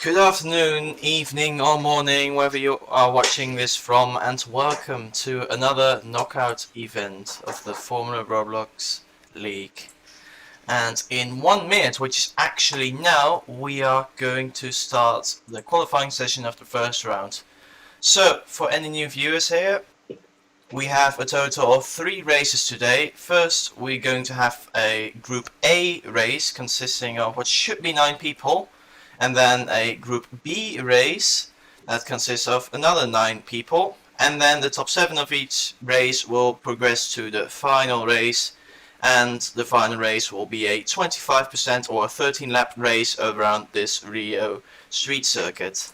Good afternoon, evening or morning, wherever you are watching this from, and welcome to another knockout event of the Formula ROBLOX League. And in 1 minute, which is actually now, we are going to start the qualifying session of the first round. So, for any new viewers here, we have a total of 3 races today. First, we're going to have a Group A race consisting of what should be 9 people. And then a Group B race that consists of another 9 people. And then the top 7 of each race will progress to the final race. And the final race will be a 25% or a 13 lap race around this Rio Street Circuit.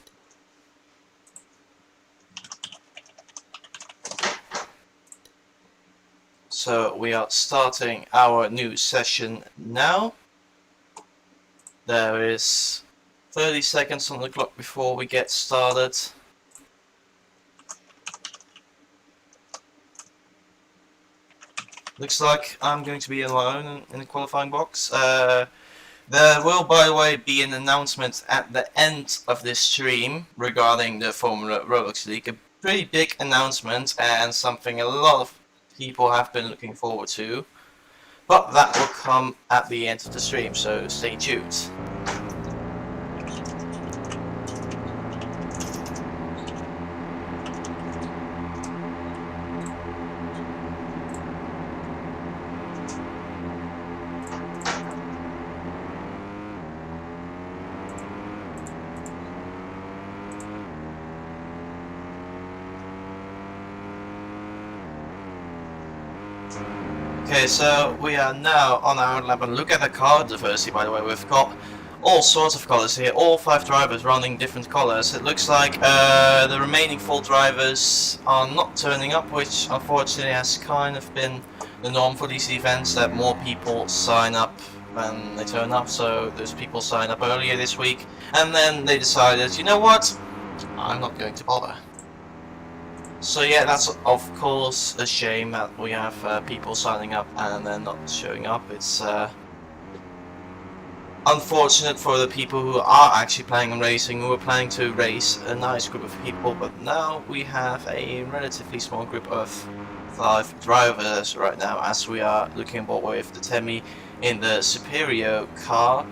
So we are starting our new session now. There is 30 seconds on the clock before we get started. Looks like I'm going to be alone in the qualifying box. There will, by the way, be an announcement at the end of this stream regarding the Formula ROBLOX League. A pretty big announcement and something a lot of people have been looking forward to. But that will come at the end of the stream, so stay tuned. Okay, so we are now on our lap, and look at the car diversity, by the way. We've got all sorts of colors here, all 5 drivers running different colors. It looks like the remaining 4 drivers are not turning up, which unfortunately has kind of been the norm for these events, that more people sign up when they turn up. So those people signed up earlier this week, and then they decided, you know what, I'm not going to bother. So yeah, that's of course a shame that we have people signing up and then not showing up. It's unfortunate for the people who are actually planning on racing, who are planning to race a nice group of people, but now we have a relatively small group of 5 drivers right now, as we are looking aboard with the Temi in the Superior car.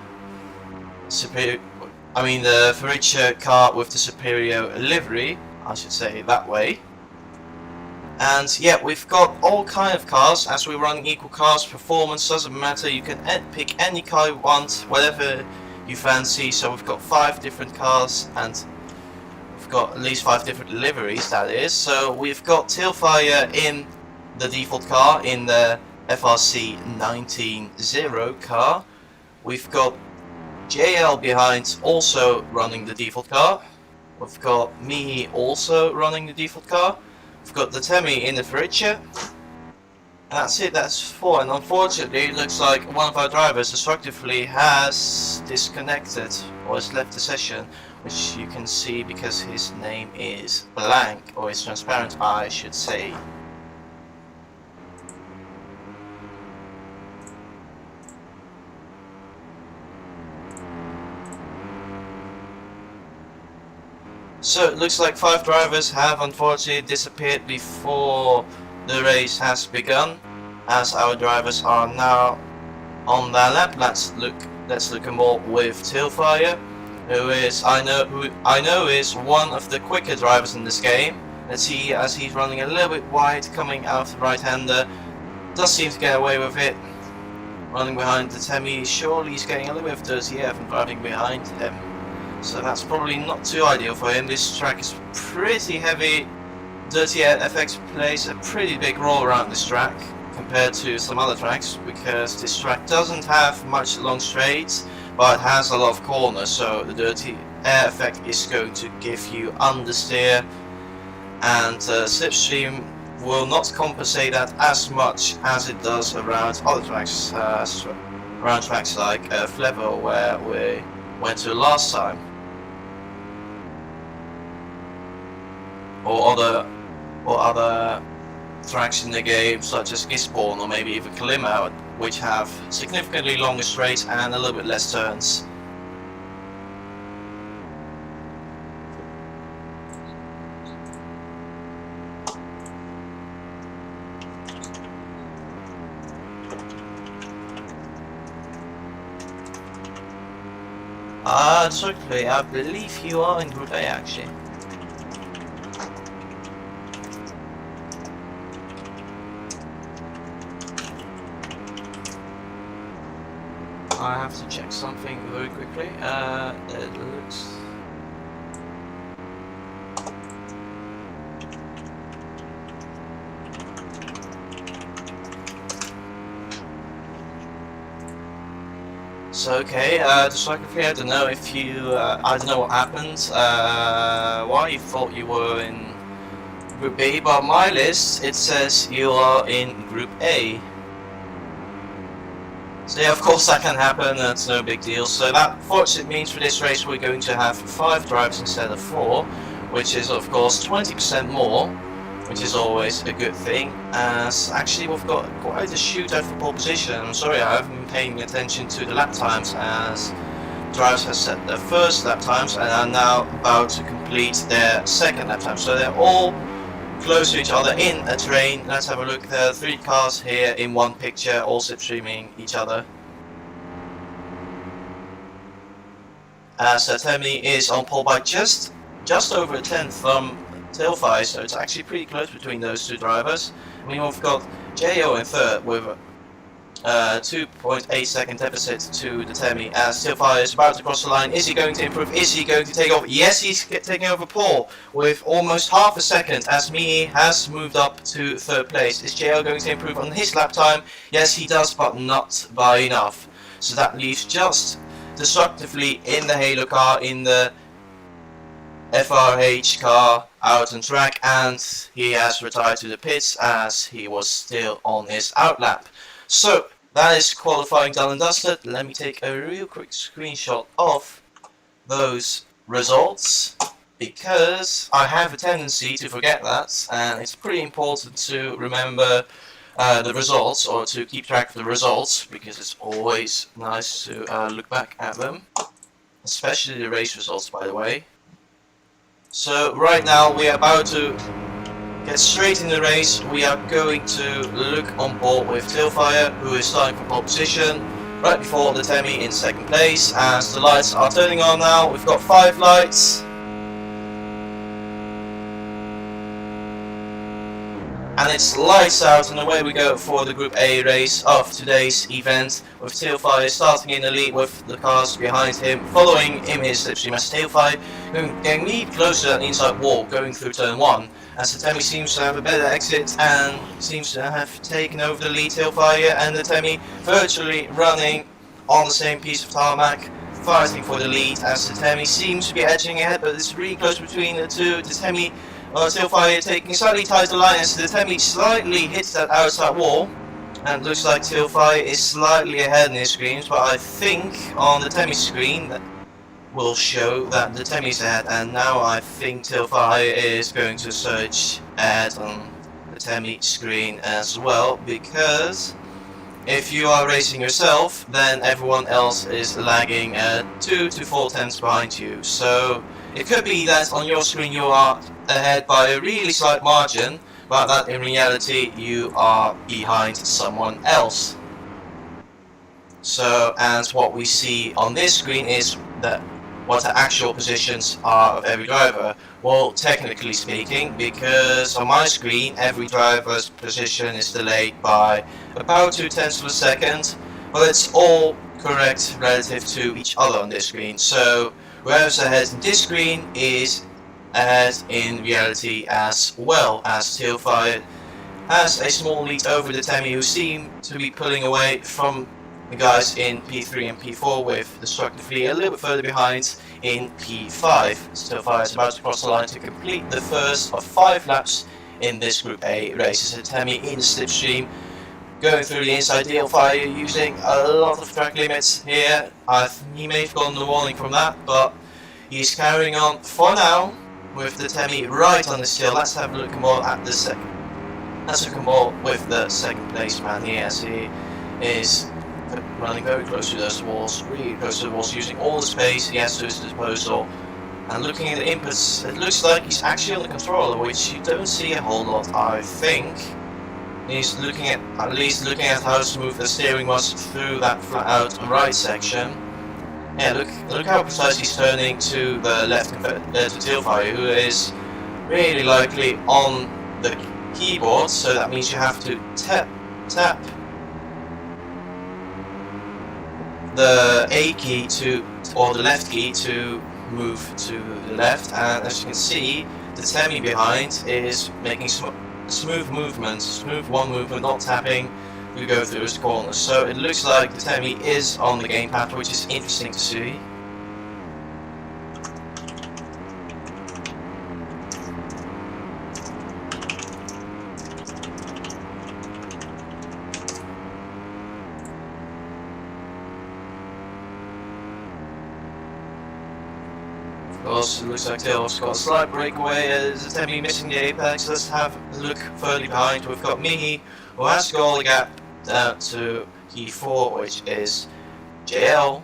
The Faricia car with the Superior livery, I should say that way. And yeah, we've got all kind of cars, as we're running equal cars. Performance doesn't matter, you can pick any car you want, whatever you fancy. So we've got 5 different cars, and we've got at least 5 different liveries, that is. So we've got Tailfire in the default car, in the FRC 19-0 car. We've got JL behind, also running the default car. We've got me also running the default car. We've got the Temi in the Faricia. That's it, that's 4. And unfortunately, it looks like one of our drivers destructively has disconnected or has left the session, which you can see because his name is blank, or is transparent, I should say. So it looks like 5 drivers have unfortunately disappeared before the race has begun, as our drivers are now on their lap. Let's look more with Tailfire, who is I know is one of the quicker drivers in this game. Let's see, as he's running a little bit wide, coming out of the right-hander, does seem to get away with it. Running behind the Temi, surely he's getting a little bit of dirty air from driving behind him. So that's probably not too ideal for him. This track is pretty heavy. Dirty Air FX plays a pretty big role around this track compared to some other tracks, because this track doesn't have much long straights, but it has a lot of corners, so the Dirty Air effect is going to give you understeer, and slipstream will not compensate that as much as it does around other tracks, around tracks like Flevo, where we went to last time. Or other tracks in the game, such as Gisborne or maybe even Kalima, which have significantly longer straights and a little bit less turns. Certainly, I believe you are in Group A actually. I have to check something very quickly. It looks... So okay, just so I can I don't know if you, I don't know what happened, why you thought you were in Group B, but on my list it says you are in Group A. So yeah, of course that can happen, that's no big deal. So that fortunately means for this race we're going to have 5 drivers instead of 4, which is of course 20% more, which is always a good thing. As actually we've got quite a shootout for pole position. I'm sorry, I haven't been paying attention to the lap times, as drivers have set their first lap times and are now about to complete their second lap time. So they're all close to each other in a train. Let's have a look. There are 3 cars here in one picture, all slipstreaming each other. As Temi is on pole by just over a tenth from Tailfire, so it's actually pretty close between those 2 drivers. I mean, we've got Jo in third with 2.8 second deficit to the Temi, as Tailfire is about to cross the line. Is he going to improve? Is he going to take over? Yes, he's taking over pole with almost half a second, as Mii has moved up to 3rd place. Is Jo going to improve on his lap time? Yes, he does, but not by enough. So that leaves just destructively in the Halo car, in the FRH car out on track, and he has retired to the pits as he was still on his outlap. So that is qualifying done and dusted. Let me take a real quick screenshot of those results, because I have a tendency to forget that, and it's pretty important to remember the results, or to keep track of the results, because it's always nice to look back at them, especially the race results, by the way. So right now we are about to get straight in the race. We are going to look on board with Tailfire, who is starting from pole position, right before the Temi in 2nd place. As the lights are turning on now, we've got 5 lights. And it's lights out, and away we go for the Group A race of today's event, with Tailfire starting in the lead with the cars behind him. Following him is slipstream, as Tailfire getting closer to that inside wall going through turn 1, as the Temi seems to have a better exit and seems to have taken over the lead. Tailfire and the Temi virtually running on the same piece of tarmac, fighting for the lead, as the Temi seems to be edging ahead, but it's really close between the 2. The Temi Tailfire taking slightly tighter line, as the Temi slightly hits that outside wall, and looks like Tailfire is slightly ahead in his screens, but I think on the Temi screen that will show that the Temi's ahead, and now I think Tailfire is going to surge ahead on the Temi screen as well, because if you are racing yourself, then everyone else is lagging 2 to 4 tenths behind you. So it could be that on your screen you are ahead by a really slight margin, but that in reality you are behind someone else. So, and what we see on this screen is that what the actual positions are of every driver. Well, technically speaking, because on my screen every driver's position is delayed by about 2 tenths of a second, but it's all correct relative to each other on this screen. So whoever's ahead in this screen is ahead in reality as well, as Tailfire has a small lead over the Temi, who seem to be pulling away from the guys in P3 and P4, with destructively a little bit further behind in P5. Tailfire is about to cross the line to complete the first of 5 laps in this Group A race. It's a Temi in the slipstream, going through the inside. Tailfire using a lot of track limits here. He may have gotten the warning from that, but he's carrying on for now with the Temi right on his tail. Let's have a look more at the second. Let's look more with the 2nd place man here, as he is running very close to those walls, really close to the walls, using all the space he has to his disposal. And looking at the inputs, it looks like he's actually on the controller, which you don't see a whole lot, I think. He's looking at least looking at how smooth the steering was through that flat out right section. Yeah, look how precise he's turning to the left to Tailfire, who is really likely on the keyboard, so that means you have to tap the A key or the left key to move to the left, and as you can see, the Temi behind is making smooth one movement, not tapping to go through his corners. So it looks like the Temi is on the gamepad, which is interesting to see. Of course, it looks like Tail's got a slight breakaway as the Temi missing the apex. Let's have a look further behind. We've got Mihi, who has to go all the gap down to P4, which is JL.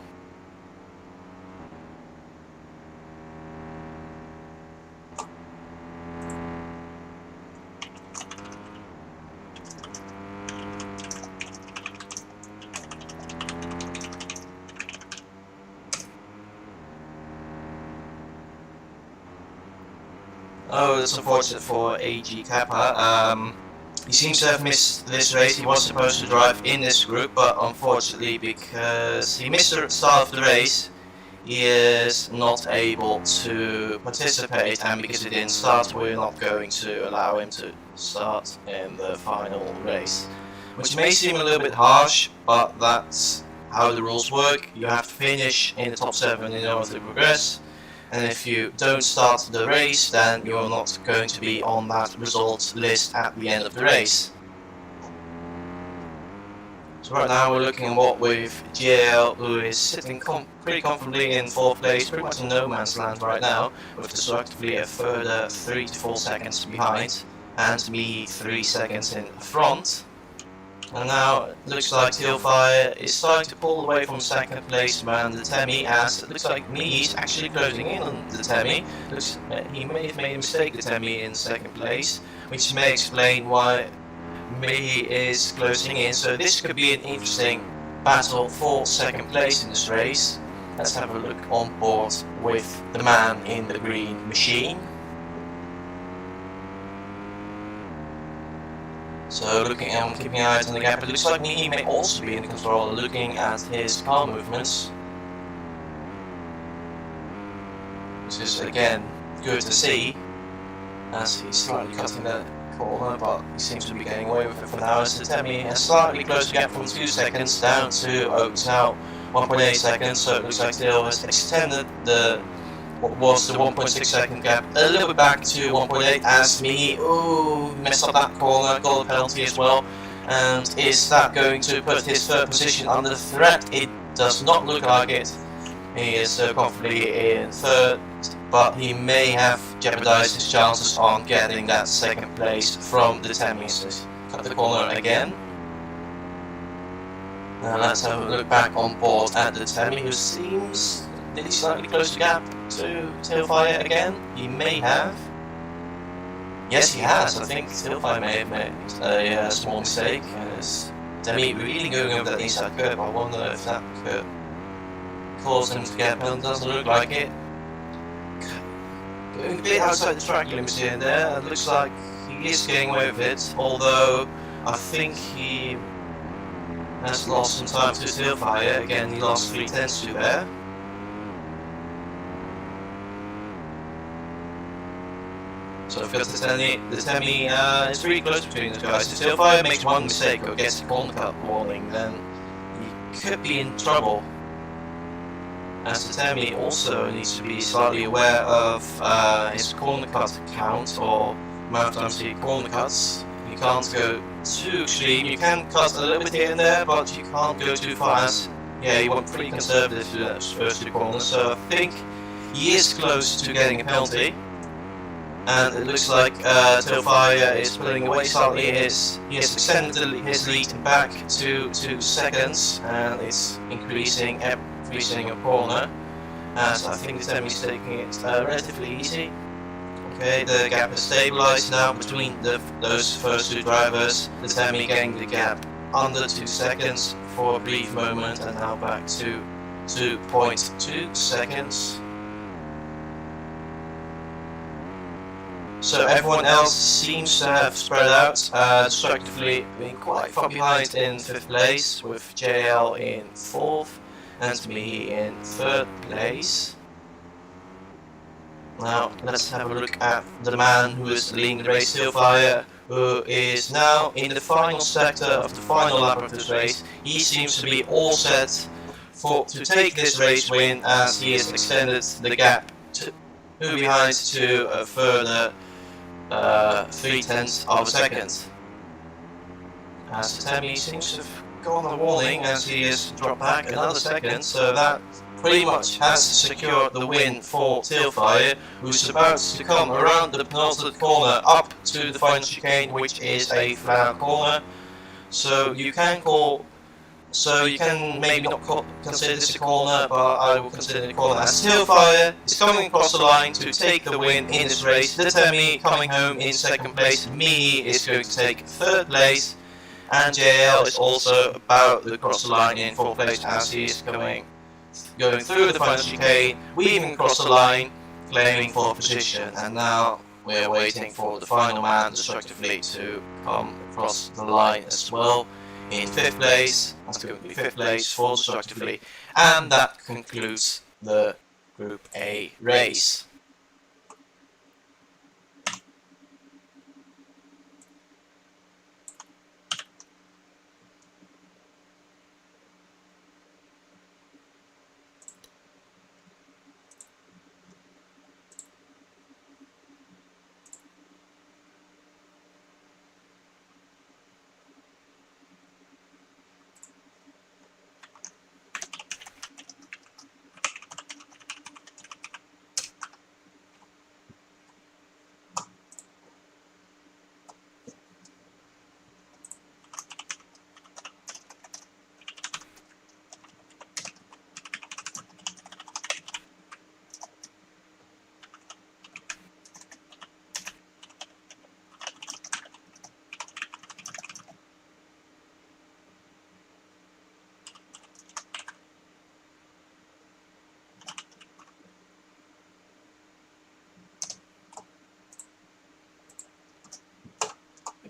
Oh, that's unfortunate for AG Kappa. He seems to have missed this race. He was supposed to drive in this group, but unfortunately, because he missed the start of the race, he is not able to participate, and because he didn't start, we're not going to allow him to start in the final race. Which may seem a little bit harsh, but that's how the rules work. You have to finish in the top 7 in order to progress. And if you don't start the race, then you're not going to be on that results list at the end of the race. So right now we're looking at what with GL, who is sitting pretty comfortably in 4th place, pretty much in no man's land right now, with destructively a further 3 to 4 seconds behind, and me 3 seconds in front. And now it looks like Tailfire is starting to pull away from 2nd place man the Temi, as it looks like Mihi's actually closing in on the Temi. He may have made a mistake, the Temi, in 2nd place, which may explain why Mihi is closing in. So this could be an interesting battle for 2nd place in this race. Let's have a look on board with the man in the green machine. So looking and keeping an eye on the gap, it looks like Mihi may also be in the controller, looking at his car movements. Which is again good to see, as he's slightly cutting that corner, but he seems to be getting away with it for now. As the Temi has slightly closed the gap from 2 seconds down to now 1.8 seconds, so it looks like Tail has extended what was the 1.6 second gap a little bit back to 1.8 as Mihi messed up that corner, got a penalty as well. And is that going to put his 3rd position under threat? It does not look like it. He is comfortably in 3rd, but he may have jeopardized his chances on getting that 2nd place from the Temi. So cut the corner again. Now let's have a look back on board at the Temi, who seems did he slightly close the gap to Tailfire again? He may have. Yes, he has. I think Tailfire may have made a small mistake. Temi really going over that inside curve. I wonder if that could cause him to get a penalty. Doesn't look like it. Going a bit outside the track limits here and there. It looks like he is getting away with it. Although I think he has lost some time to Tailfire. Again, he lost 3/10 to there. So I've got the Temi is really close between the guys. If Tailfire makes one mistake or gets a corner cut warning, then he could be in trouble. As the Temi also needs to be slightly aware of his corner cut count, or amount of times he corner cuts. You can't go too extreme. You can cut a little bit here and there, but you can't go too far. As he went pretty conservative to those first 2 corners. So I think he is close to getting a penalty. And it looks like Tailfire is pulling away slightly. He has extended his lead back to 2 seconds, and it's increasing every single corner. As I think the Temi is taking it relatively easy. Okay, the gap is stabilized now between those first 2 drivers. The Temi getting the gap under 2 seconds for a brief moment, and now back to 2.2 seconds. So everyone else seems to have spread out, destructively being quite far behind in 5th place, with JL in 4th and me in 3rd place. Now let's have a look at the man who is leading the race, Hillfire, who is now in the final sector of the final lap of this race. He seems to be all set to take this race win, as he has extended the gap to behind to a further 0.3 of a second. As Tammy seems to have gotten a warning as he has dropped back another second, so that pretty much has secured the win for Tailfire, who's about to come around the penultimate corner up to the final chicane, which is a flat corner. So you can maybe not consider this a corner, but I will consider it a corner, as Tailfire is coming across the line to take the win in this race. Temi coming home in 2nd place, Me is going to take 3rd place, and JL is also about to cross the line in 4th place, as he is going through the final chicane, weaving across the line, claiming 4th position. And now we're waiting for the final man, destructively, to come across the line as well. In 5th place, that's going to be 5th place for destructively, and that concludes the Group A race.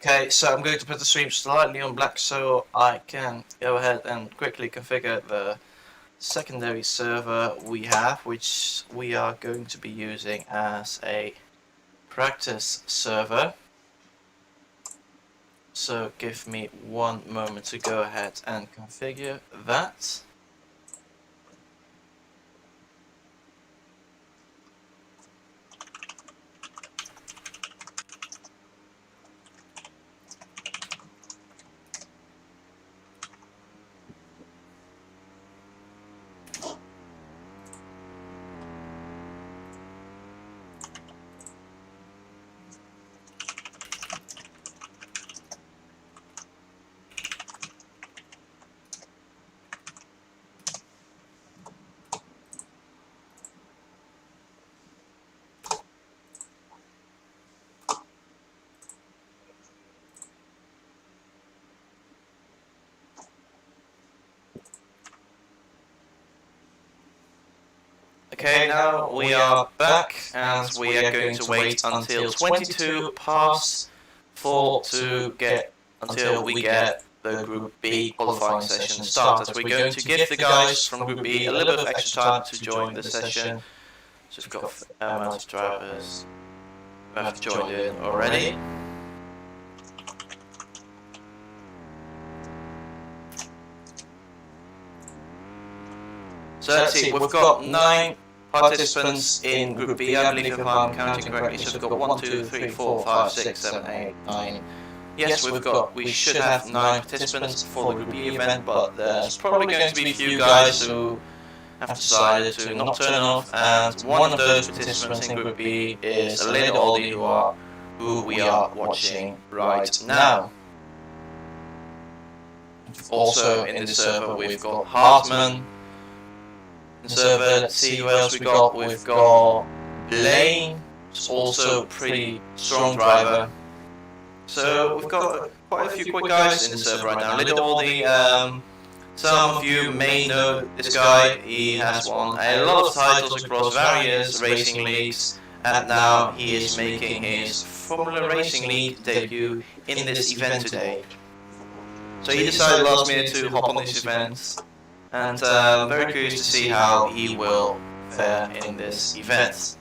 Okay, so I'm going to put the stream slightly on black so I can go ahead and quickly configure the secondary server we have, which we are going to be using as a practice server. So give me one moment to go ahead and configure that. Okay, now we are back and we are going to wait until 22 past 4 until we get the Group B qualifying session started. We're going to give the guys from Group B a little bit of extra time to join the session. So we've got a amount of drivers who have joined in already. So let's see, we've got 9 participants in Group B, I believe, if I'm counting correctly. So we've got 1, 2, 3, 4, 5, 6, 7, 8, 9. Yes, we should have 9 participants for the Group B event, but there's probably going to be a few guys who have decided to not turn off, and one of those participants in Group B is a little oldie who we are watching right now. Also in the server we've got Hartman. Server, let's see who else we got. We've got Blaine, who's also a pretty strong driver. So we've got quite a few quick guys in the server right now. Little Oldie Some of you may know this guy. He has won a lot of titles across various racing leagues, and now he is making his Formula Racing League debut in this event today. So he decided last minute to hop on this event, and I'm very curious to see how he will fare in this event.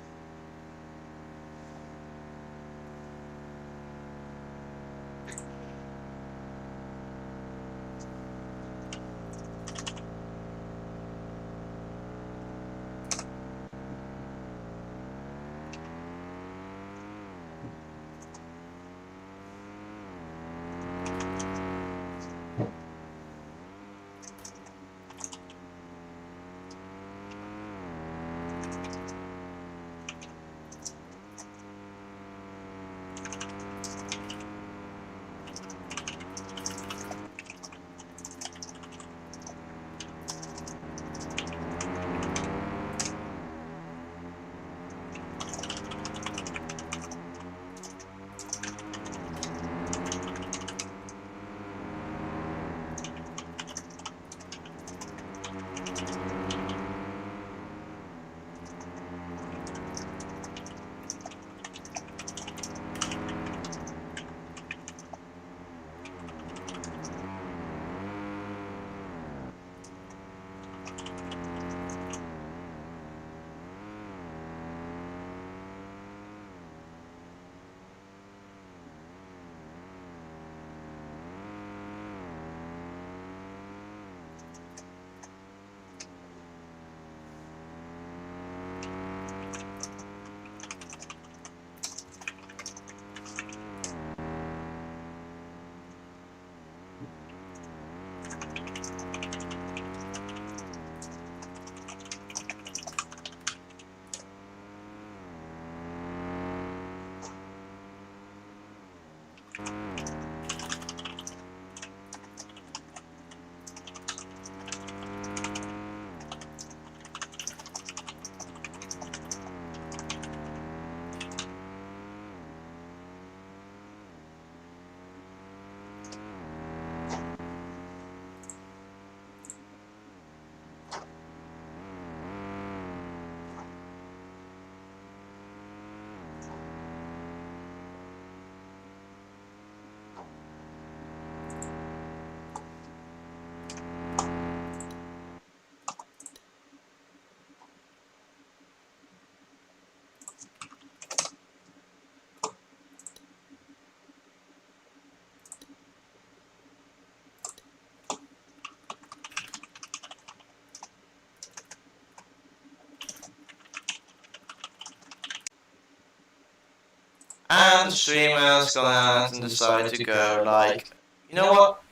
And the streamer's gone out and decided to go like, you know what?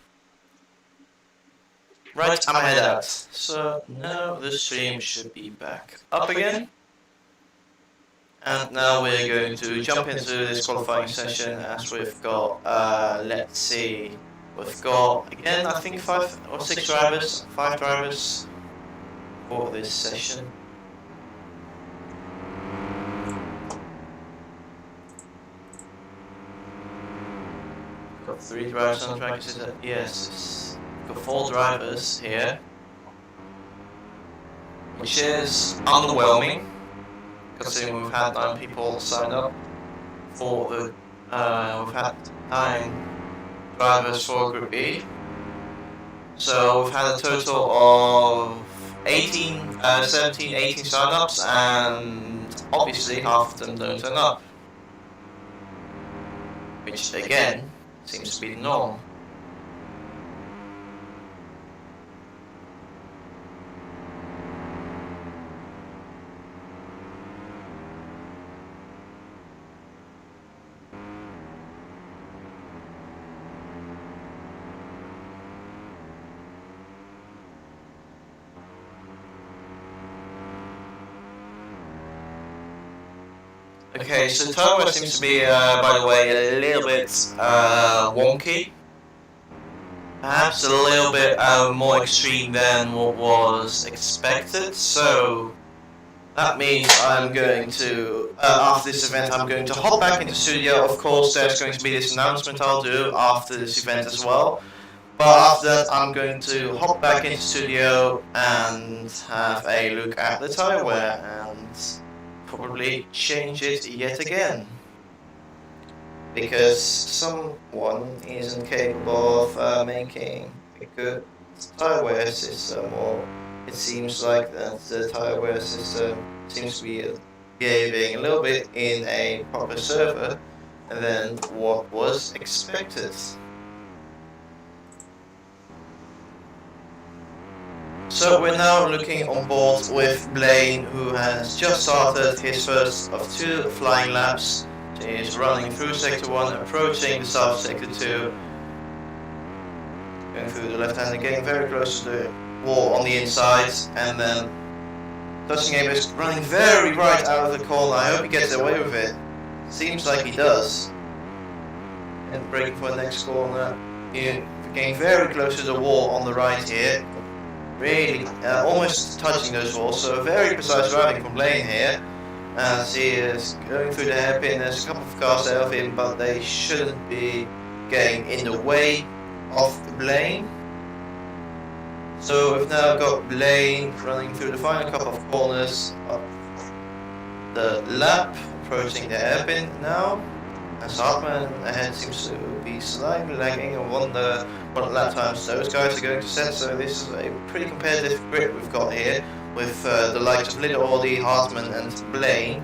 Right, I'm head out. So now the stream should be back up again. And now we're going to jump into this qualifying session as we've got, let's see, we've got, again, I think 5 or 6 drivers, 5 drivers for this session. Got 3 drivers on the track, is it? Yes, got 4 drivers here, which is underwhelming, considering we've had 9 people sign up for the, we've had 9 drivers for Group E, so we've had a total of 18, 17, 18 sign-ups, and obviously half of them don't turn up, which again seems to be the norm. Okay, so turbo seems to be, by the way, a little bit wonky. Perhaps a little bit more extreme than what was expected, so that means I'm going to, after this event, I'm going to hop back into the studio. Of course, there's going to be this announcement I'll do after this event as well. But after that, I'm going to hop back into studio and have a look at the tyre wear and probably change it yet again. Because someone isn't capable of making a good tyre wear system, or it seems like that the tyre wear system seems to be behaving a little bit in a proper server than what was expected. So we're now looking on board with Blaine, who has just started his first of 2 flying laps. He is running through sector 1, approaching the start of sector 2, going through the left hand and getting very close to the wall on the inside, and then touching Abe is running very right out of the corner. I hope he gets away with it. Seems like he does. And braking for the next corner, getting very close to the wall on the right here. Really almost touching those walls, so very precise driving from Blaine here. As he is going through the hairpin, there's a couple of cars ahead of him, but they shouldn't be getting in the way of Blaine. So we've now got Blaine running through the final couple of corners of the lap, approaching the hairpin now. As Hartman ahead seems to be slightly lagging. I wonder what lap times those guys are going to set. So this is a pretty competitive grid we've got here, with the likes of Little Audi, Hartman and Blaine.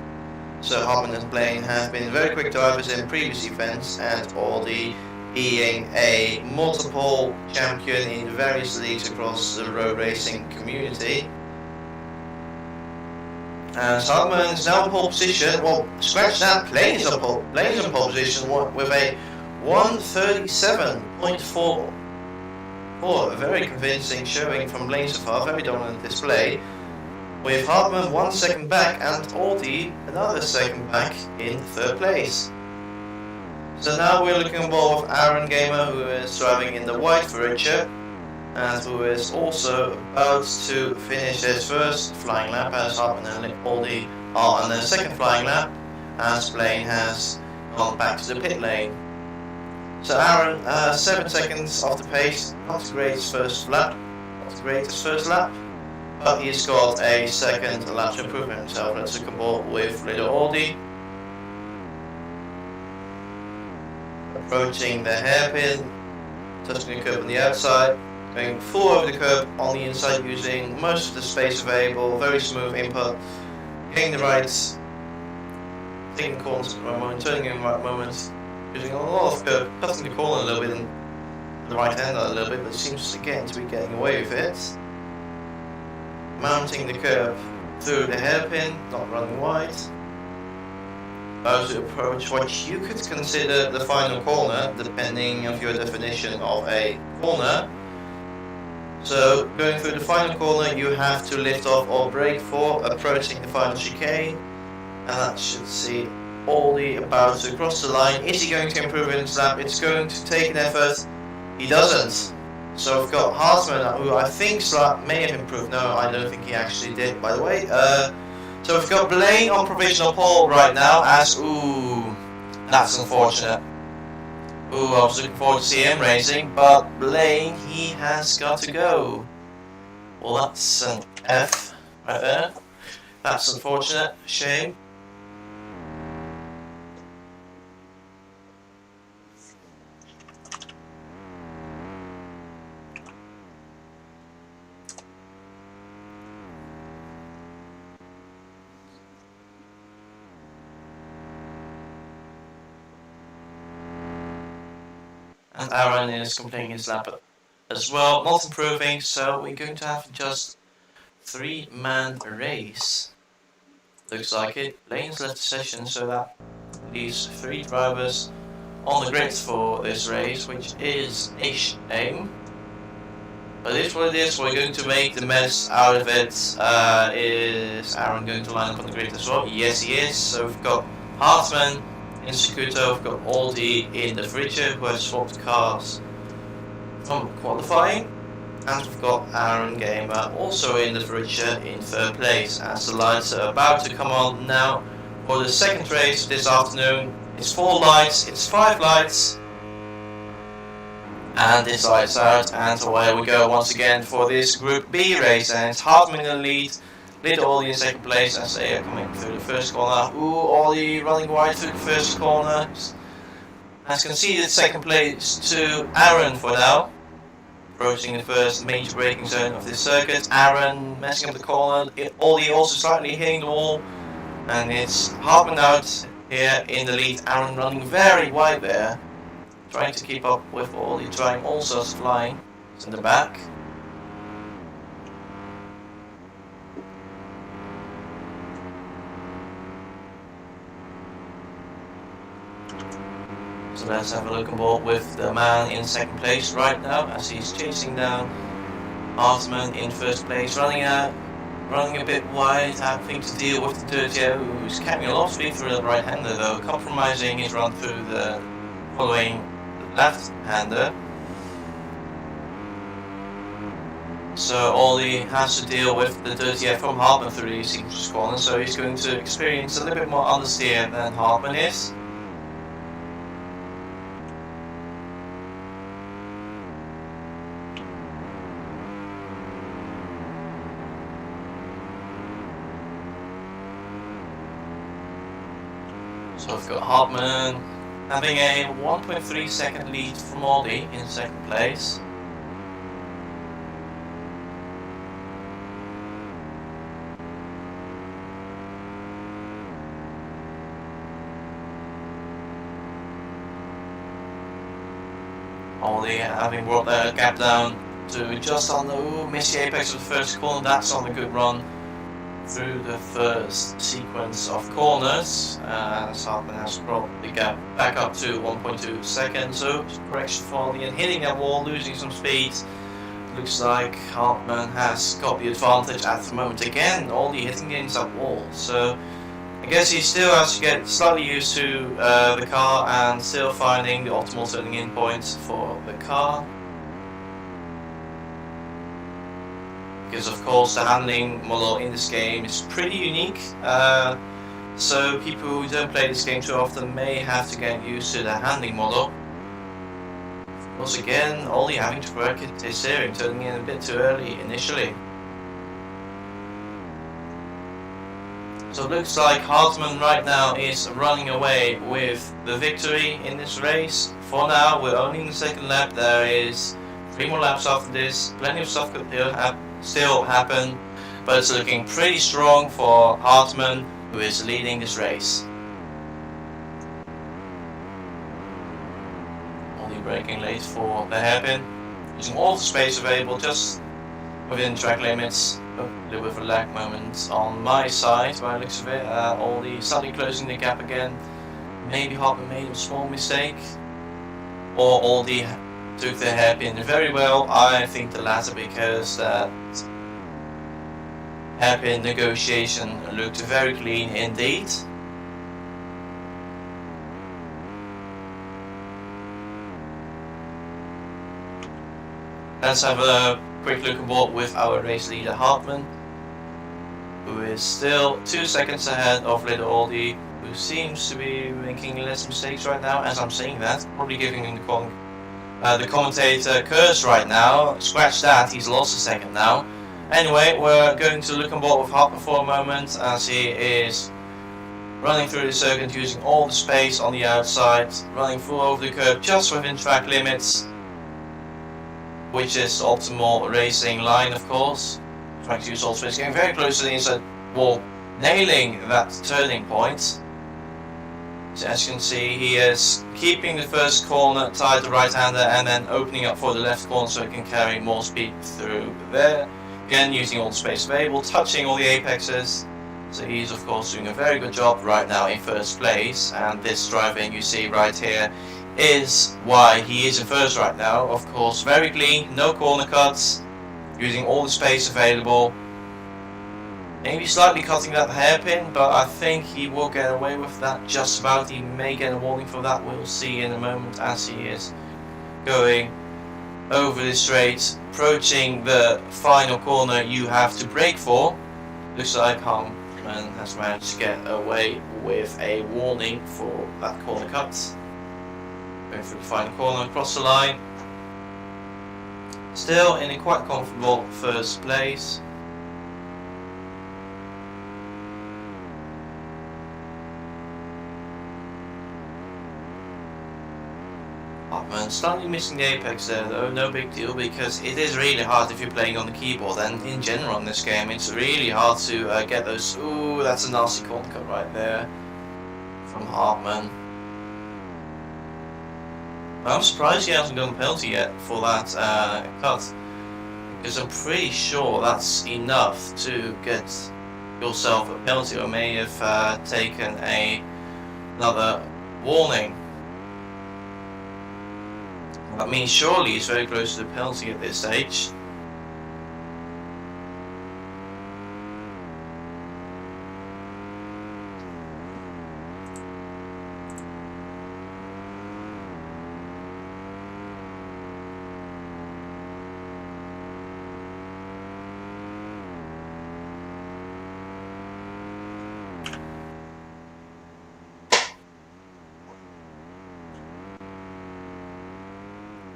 So Hartman and Blaine have been very quick drivers in previous events, and Audi being a multiple champion in various leagues across the road racing community. And Hartman is now in pole position. Well, scratch that, Blaine is in pole position with a 1:37.4. A very convincing showing from Blaine so far, very dominant display. With Hartman 1 second back and Audi another second back in 3rd place. So now we're looking on board with Aaron Gamer, who is driving in the white furniture and who is also about to finish his first flying lap, as Hartman and Audi are on their second flying lap, as Blaine has gone back to the pit lane. So Aaron, 7 seconds off the pace, not the greatest first lap, but he's got a second lap to improve himself. Let's look on board with Little Audi. Approaching the hairpin, touching the curb on the outside, going full over the curb on the inside, using most of the space available, very smooth input, getting the right, taking the corners at the right moment, turning in the right moment, using a lot of curb, cutting the corner a little bit, and the right hand a little bit, but seems again to be getting away with it. Mounting the curb through the hairpin, not running wide. About to approach what you could consider the final corner, depending on your definition of a corner. So going through the final corner, you have to lift off or brake for, approaching the final chicane, and that should see Audi about to cross the line. Is he going to improve in his lap? It's going to take an effort. He doesn't. So we've got Hartman, who I think may have improved. No, I don't think he actually did, by the way. So we've got Blaine on provisional pole right now, as, ooh, that's unfortunate. Ooh, I was looking forward to see him racing, but Blaine, he has got to go. Well, that's an F right there. That's unfortunate, shame. And Aaron is completing his lap as well, not improving, so we're going to have just 3-man race. Looks like it. Blaine's left the session, so that leaves 3 drivers on the grid for this race, which is a shame. But it is what it is. We're going to make the mess out of it. Is Aaron going to line up on the grid as well? Yes, he is. So we've got Hartman in Secuto, we've got Audi in the Fridger, who has swapped cars from qualifying, and we've got Aaron Gamer also in the Fridger in 3rd place, as the lights are about to come on now for the second race this afternoon. It's 4 lights, it's 5 lights, And this lights out, and away we go once again for this Group B race. And it's Hartman in the lead, Little Ollie in second place as they are coming through the first corner. Ooh, Ollie running wide through the first corner. Has conceded second place to Aaron for now. Approaching the first major braking zone of this circuit. Aaron messing up the corner, Ollie also slightly hitting the wall. And it's Hartman out here in the lead. Aaron running very wide there. Trying to keep up with Ollie, trying also flying. It's in the back. So let's have a look on board with the man in second place right now as he's chasing down Hartman in first place, running a bit wide, having to deal with the Dirtier who's carrying a lot of speed through the right-hander though, compromising his run through the following left-hander. So Ollie has to deal with the Dirtier from Hartman through these sequence corners, so he's going to experience a little bit more understeer than Hartman is. So we've got Hartman having a 1.3 second lead from Ollie in second place. Ollie having brought the gap down to just on the missed the apex of the first corner. That's on a good run through the first sequence of corners. Hartman has brought the gap back up to 1.2 seconds, so correction for Ollie and hitting that wall, losing some speed. Looks like Hartman has got the advantage at the moment again. Ollie hitting against that wall, so I guess he still has to get slightly used to the car and still finding the optimal turning in points for the car. Because of course the handling model in this game is pretty unique, so people who don't play this game too often may have to get used to the handling model. Once again, Ollie having to work his steering, turning in a bit too early initially. So it looks like Hartman right now is running away with the victory in this race. For now, we're only in the second lap. There is 3 more laps after this. Plenty of stuff could still happen, but it's looking pretty strong for Hartman, who is leading this race. Only braking late for the hairpin, using all the space available just within track limits. A little bit of a lag moment on my side by the looks of it. Ollie suddenly closing the gap again. Maybe Hartman made a small mistake, or Ollie took the hairpin very well. I think the latter, because that hairpin negotiation looked very clean indeed. Let's have a quick look aboard with our race leader Hartman, who is still 2 seconds ahead of little Ollie, who seems to be making less mistakes right now. As I'm saying that, probably giving him the commentator curse right now. Scratch that, he's lost a second now. Anyway, we're going to look on board with Hartman for a moment as he is running through the circuit using all the space on the outside, running full over the curb just within track limits, which is the optimal racing line of course. Trying to use all space, getting very close to the inside wall, nailing that turning point. So as you can see, he is keeping the first corner tied to right-hander and then opening up for the left corner so he can carry more speed through there. Again, using all the space available, touching all the apexes. So he's of course doing a very good job right now in first place, and this driving you see right here is why he is in first right now. Of course, very clean, no corner cuts, using all the space available. Maybe slightly cutting that hairpin, but I think he will get away with that just about. He may get a warning for that, we'll see in a moment as he is going over the straight, approaching the final corner you have to brake for. Looks like Hartman has managed to get away with a warning for that corner cut. Going through the final corner, across the line. Still in a quite comfortable first place. Hartman slightly missing the apex there though, no big deal, because it is really hard if you're playing on the keyboard, and in general in this game it's really hard to get those. Ooh, that's a nasty corner cut right there from Hartman. I'm surprised he hasn't gotten a penalty yet for that cut, because I'm pretty sure that's enough to get yourself a penalty, or may have taken another warning. I mean, surely he's very close to the penalty at this stage.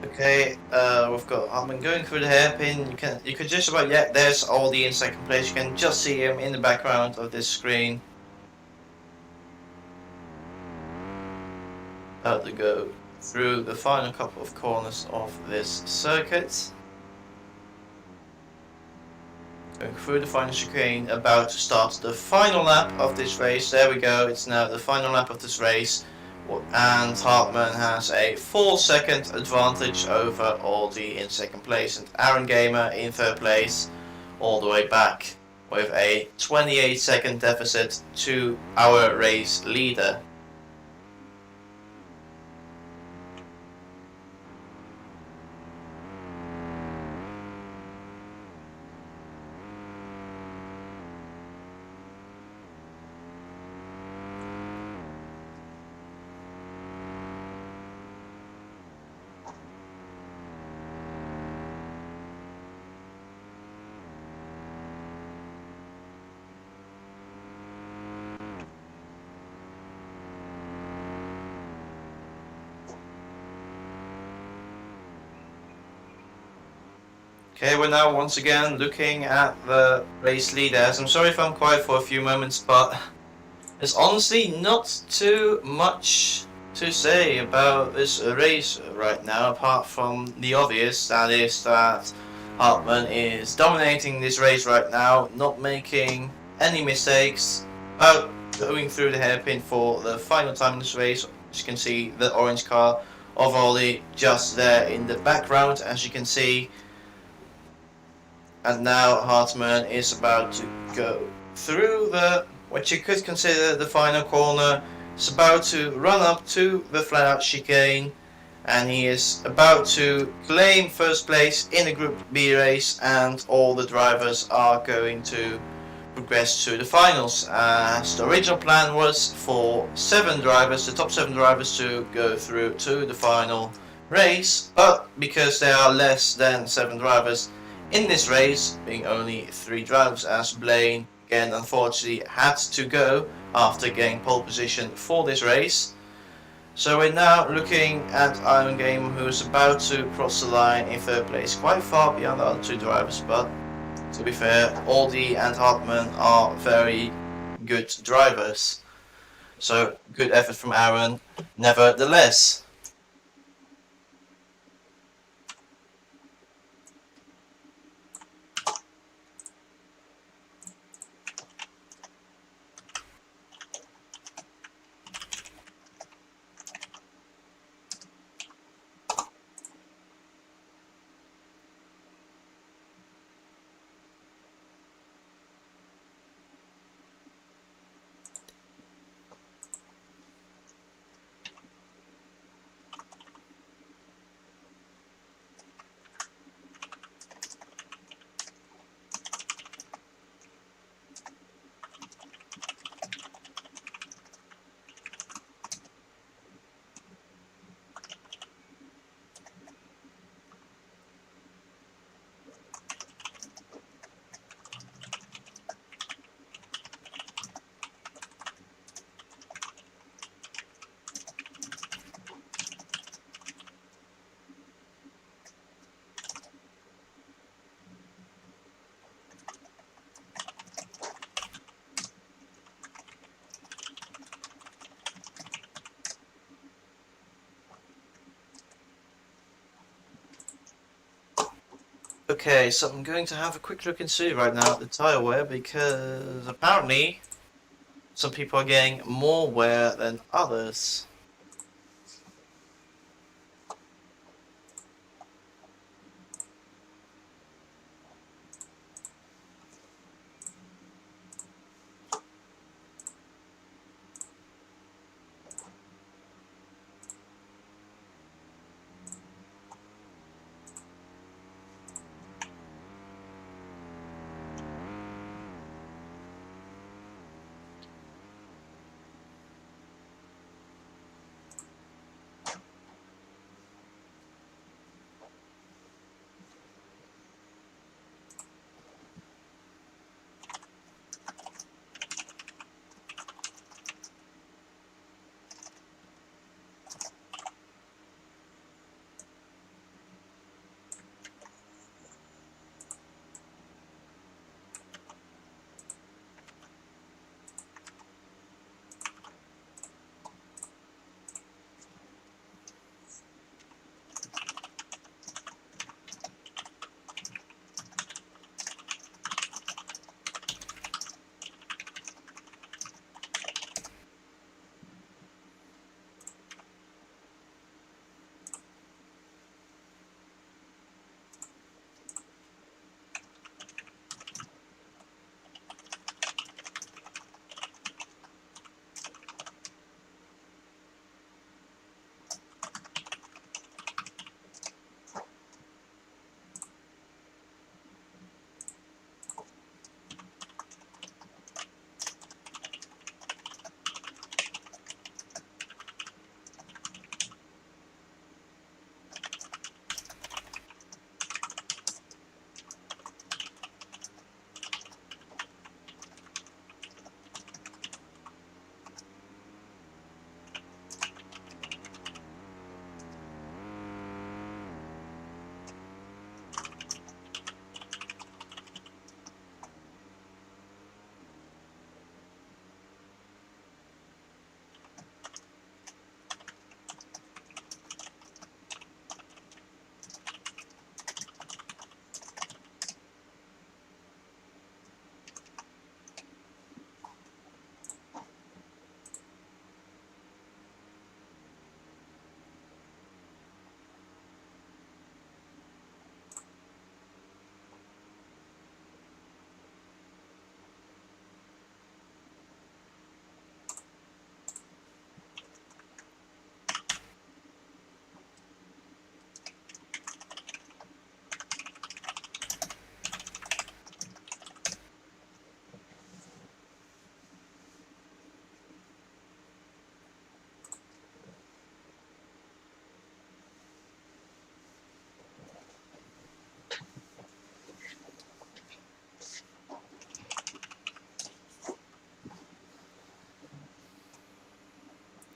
Okay, we've got Hartman going through the hairpin. You can just about, yeah, there's Aldi in second place. You can just see him in the background of this screen. About to go through the final couple of corners of this circuit. Going through the final chicane, about to start the final lap of this race. There we go, it's now the final lap of this race. And Hartman has a 4-second advantage over Aldi in second place, and Aaron Gamer in third place, all the way back with a 28-second deficit to our race leader. Okay, we're now once again looking at the race leaders. I'm sorry if I'm quiet for a few moments, but there's honestly not too much to say about this race right now, apart from the obvious, that is that Hartman is dominating this race right now, not making any mistakes, about going through the hairpin for the final time in this race. As you can see, the orange car of Ollie just there in the background, as you can see. And now Hartman is about to go through what you could consider the final corner. He's about to run up to the flat out chicane, and he is about to claim first place in a Group B race, and all the drivers are going to progress to the finals. As the original plan was for 7 drivers, the top 7 drivers, to go through to the final race, but because there are less than 7 drivers in this race, being only 3 drivers, as Blaine again unfortunately had to go after getting pole position for this race. So we're now looking at Iron Game, who's about to cross the line in 3rd place, quite far behind the other 2 drivers, but to be fair, Aldi and Hartman are very good drivers. So good effort from Aaron nevertheless. Okay, so I'm going to have a quick look and see right now at the tire wear, because apparently some people are getting more wear than others.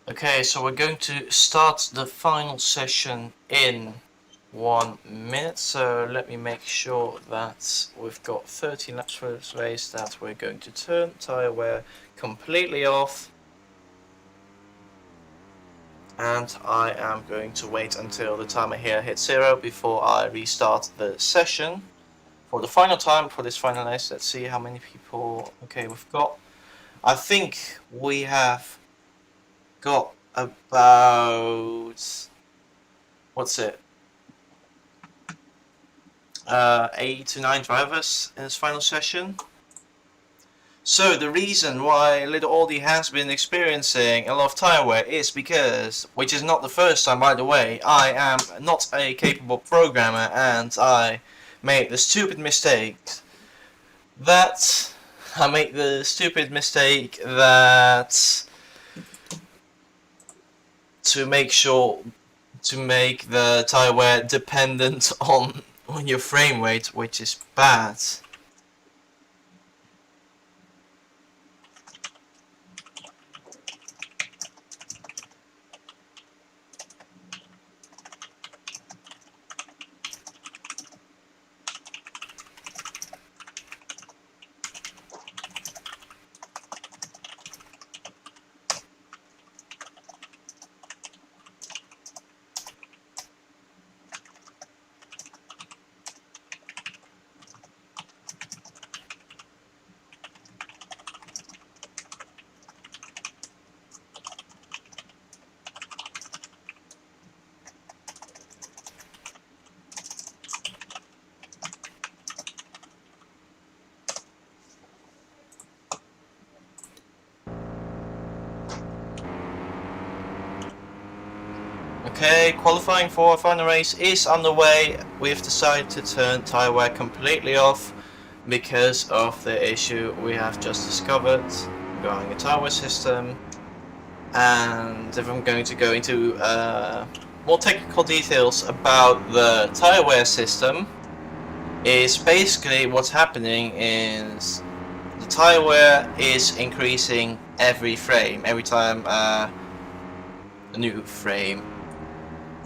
Okay, so we're going to start the final session in 1 minute, so let me make sure that we've got 30 laps for this race, that we're going to turn tire wear completely off, and I am going to wait until the timer here hits 0 before I restart the session for the final time for this final race. Let's see how many people. Okay, we've got, I think we have got about, what's it, 8 to 9 drivers in this final session. So the reason why Little Aldi has been experiencing a lot of tire wear is because, which is not the first time by the way, I am not a capable programmer and I made the stupid mistake that to make sure to make the tire wear dependent on your frame rate, which is bad. Okay, qualifying for our final race is underway. We've decided to turn tyre wear completely off because of the issue we have just discovered regarding the tyre wear system. And if I'm going to go into more technical details about the tyre wear system, is basically what's happening is the tyre wear is increasing every frame, every time a new frame.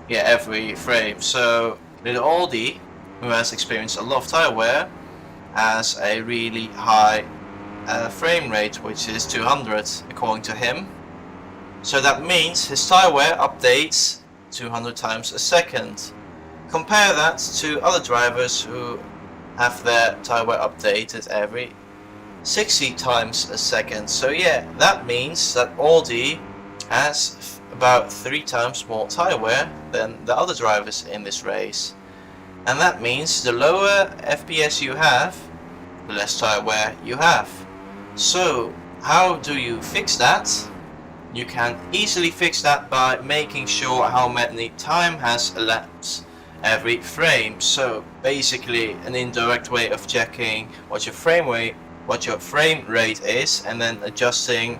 Yeah, every frame. So little Aldi, who has experienced a lot of tyre wear, has a really high frame rate, which is 200 according to him. So that means his tyre wear updates 200 times a second. Compare that to other drivers who have their tyre wear updated every 60 times a second. So yeah, that means that Aldi has about 3 times more tyre wear than the other drivers in this race. And that means the lower FPS you have, the less tyre wear you have. So how do you fix that? You can easily fix that by making sure how many time has elapsed every frame. So basically an indirect way of checking what your frame rate is, and then adjusting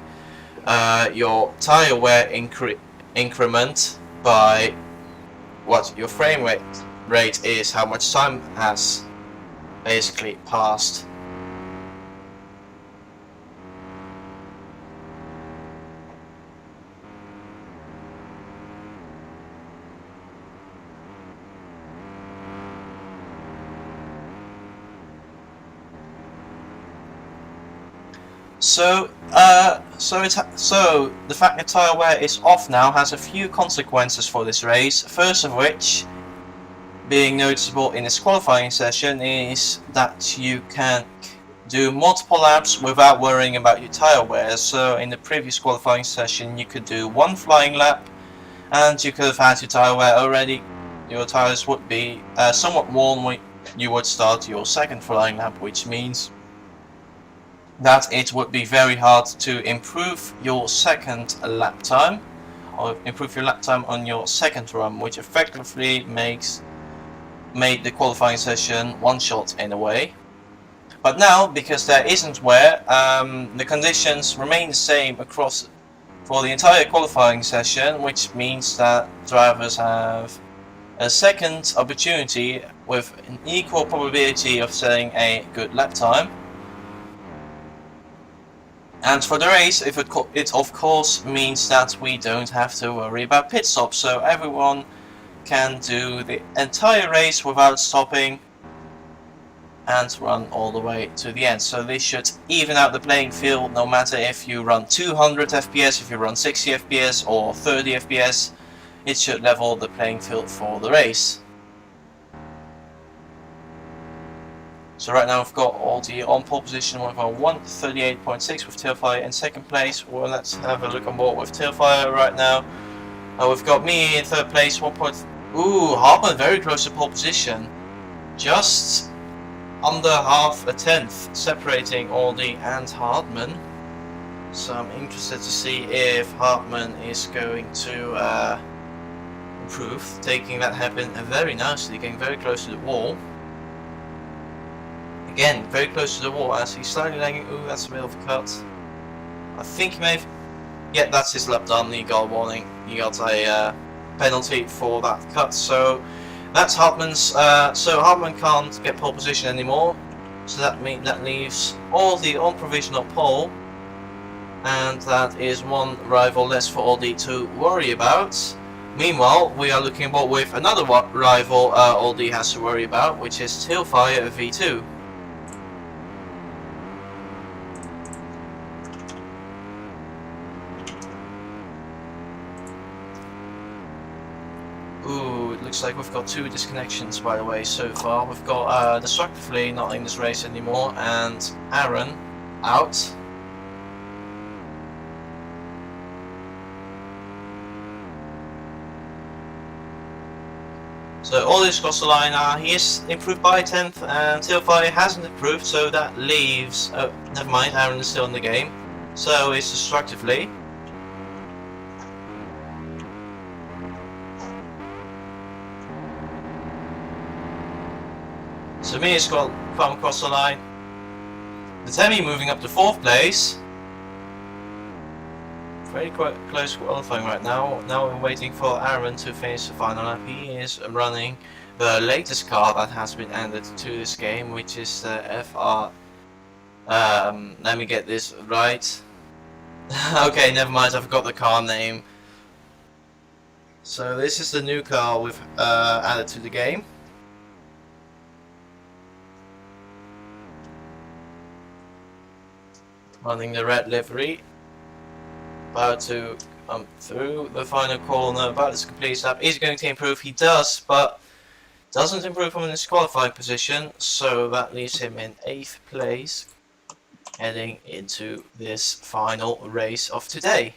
your tyre wear increment by what your frame rate is, how much time has basically passed. So the fact that tyre wear is off now has a few consequences for this race. First of which, being noticeable in this qualifying session, is that you can do multiple laps without worrying about your tyre wear. So in the previous qualifying session you could do 1 flying lap and you could have had your tyre wear already. Your tyres would be somewhat worn when you would start your second flying lap, which means that it would be very hard to improve your second lap time, or improve your lap time on your second run, which effectively made the qualifying session one shot in a way. But now, because there isn't wear, the conditions remain the same across for the entire qualifying session, which means that drivers have a second opportunity with an equal probability of setting a good lap time. And for the race, it of course means that we don't have to worry about pit stops, so everyone can do the entire race without stopping and run all the way to the end. So this should even out the playing field, no matter if you run 200 FPS, if you run 60 FPS or 30 FPS, it should level the playing field for the race. So right now we've got Aldi on pole position with a 138.6 with Tailfire in second place. Well, let's have a look on board with Tailfire right now. We've got me in third place, 1 point. Ooh, Hartman very close to pole position. Just under half a tenth separating Aldi and Hartman. So I'm interested to see if Hartman is going to improve, taking that hairpin very nicely, getting very close to the wall. Again, very close to the wall as he's slightly lagging. Ooh, that's a bit of a cut. I think he may have... Yeah, that's his lap done. He got a warning. He got a penalty for that cut. So that's Hartman's. So Hartman can't get pole position anymore. So that leaves Aldi on provisional pole. And that is one rival less for Aldi to worry about. Meanwhile, we are looking about with another rival Aldi has to worry about, which is Tailfire V2. Ooh, it looks like we've got 2 disconnections by the way so far. We've got Destructively not in this race anymore, and Aaron out. So all this cross the line, he is improved by 10th, and Tailfire hasn't improved, so that leaves... Oh, never mind, Aaron is still in the game. So it's Destructively. So me has got come across the line. The Temi moving up to 4th place. Very quite close qualifying right now. Now we're waiting for Aaron to finish the final lap. He is running the latest car that has been added to this game, which is the FR. Let me get this right. Okay, never mind, I forgot the car name. So this is the new car we've added to the game. Running the red livery. About to come through the final corner, about to complete lap. Is he going to improve? He does, but doesn't improve from his qualifying position, so that leaves him in 8th place, heading into this final race of today.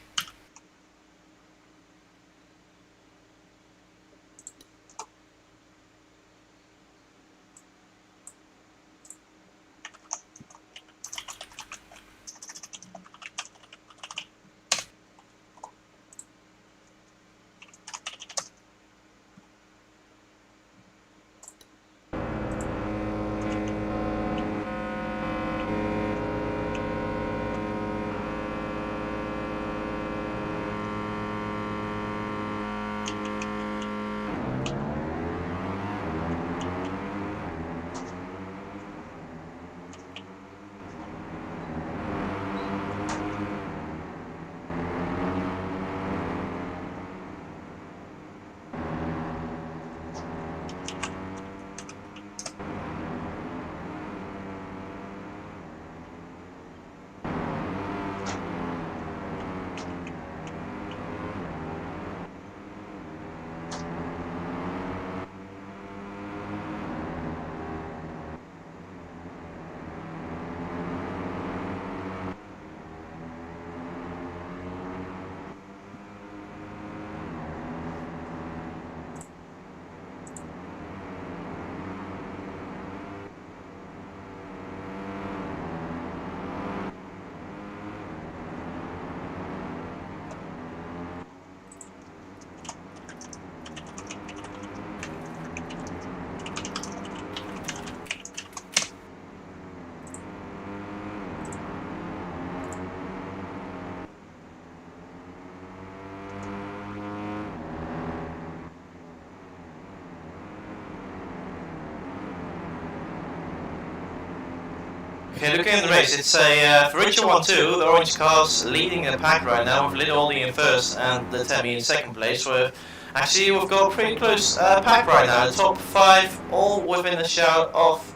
Okay, looking at the race, it's a for Richard 1-2, the orange car's leading the pack right now with Little Ollie in 1st and the Temi in 2nd place. Where actually we've got a pretty close pack right now. The top 5 all within a shout of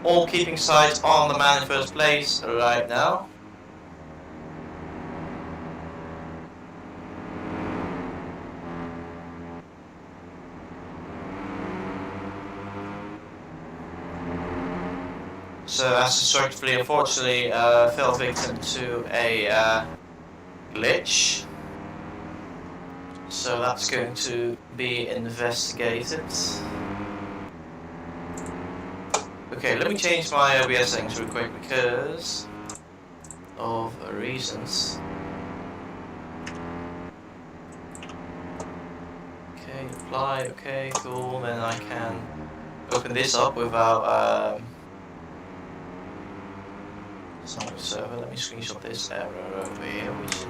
all keeping sights on the man in 1st place right now. So Astrostructurally, unfortunately, fell victim to a glitch. So that's going to be investigated. Okay, let me change my OBS settings real quick because of reasons. Okay, apply, okay, cool, then I can open this up without server. Let me screenshot this error over here, which is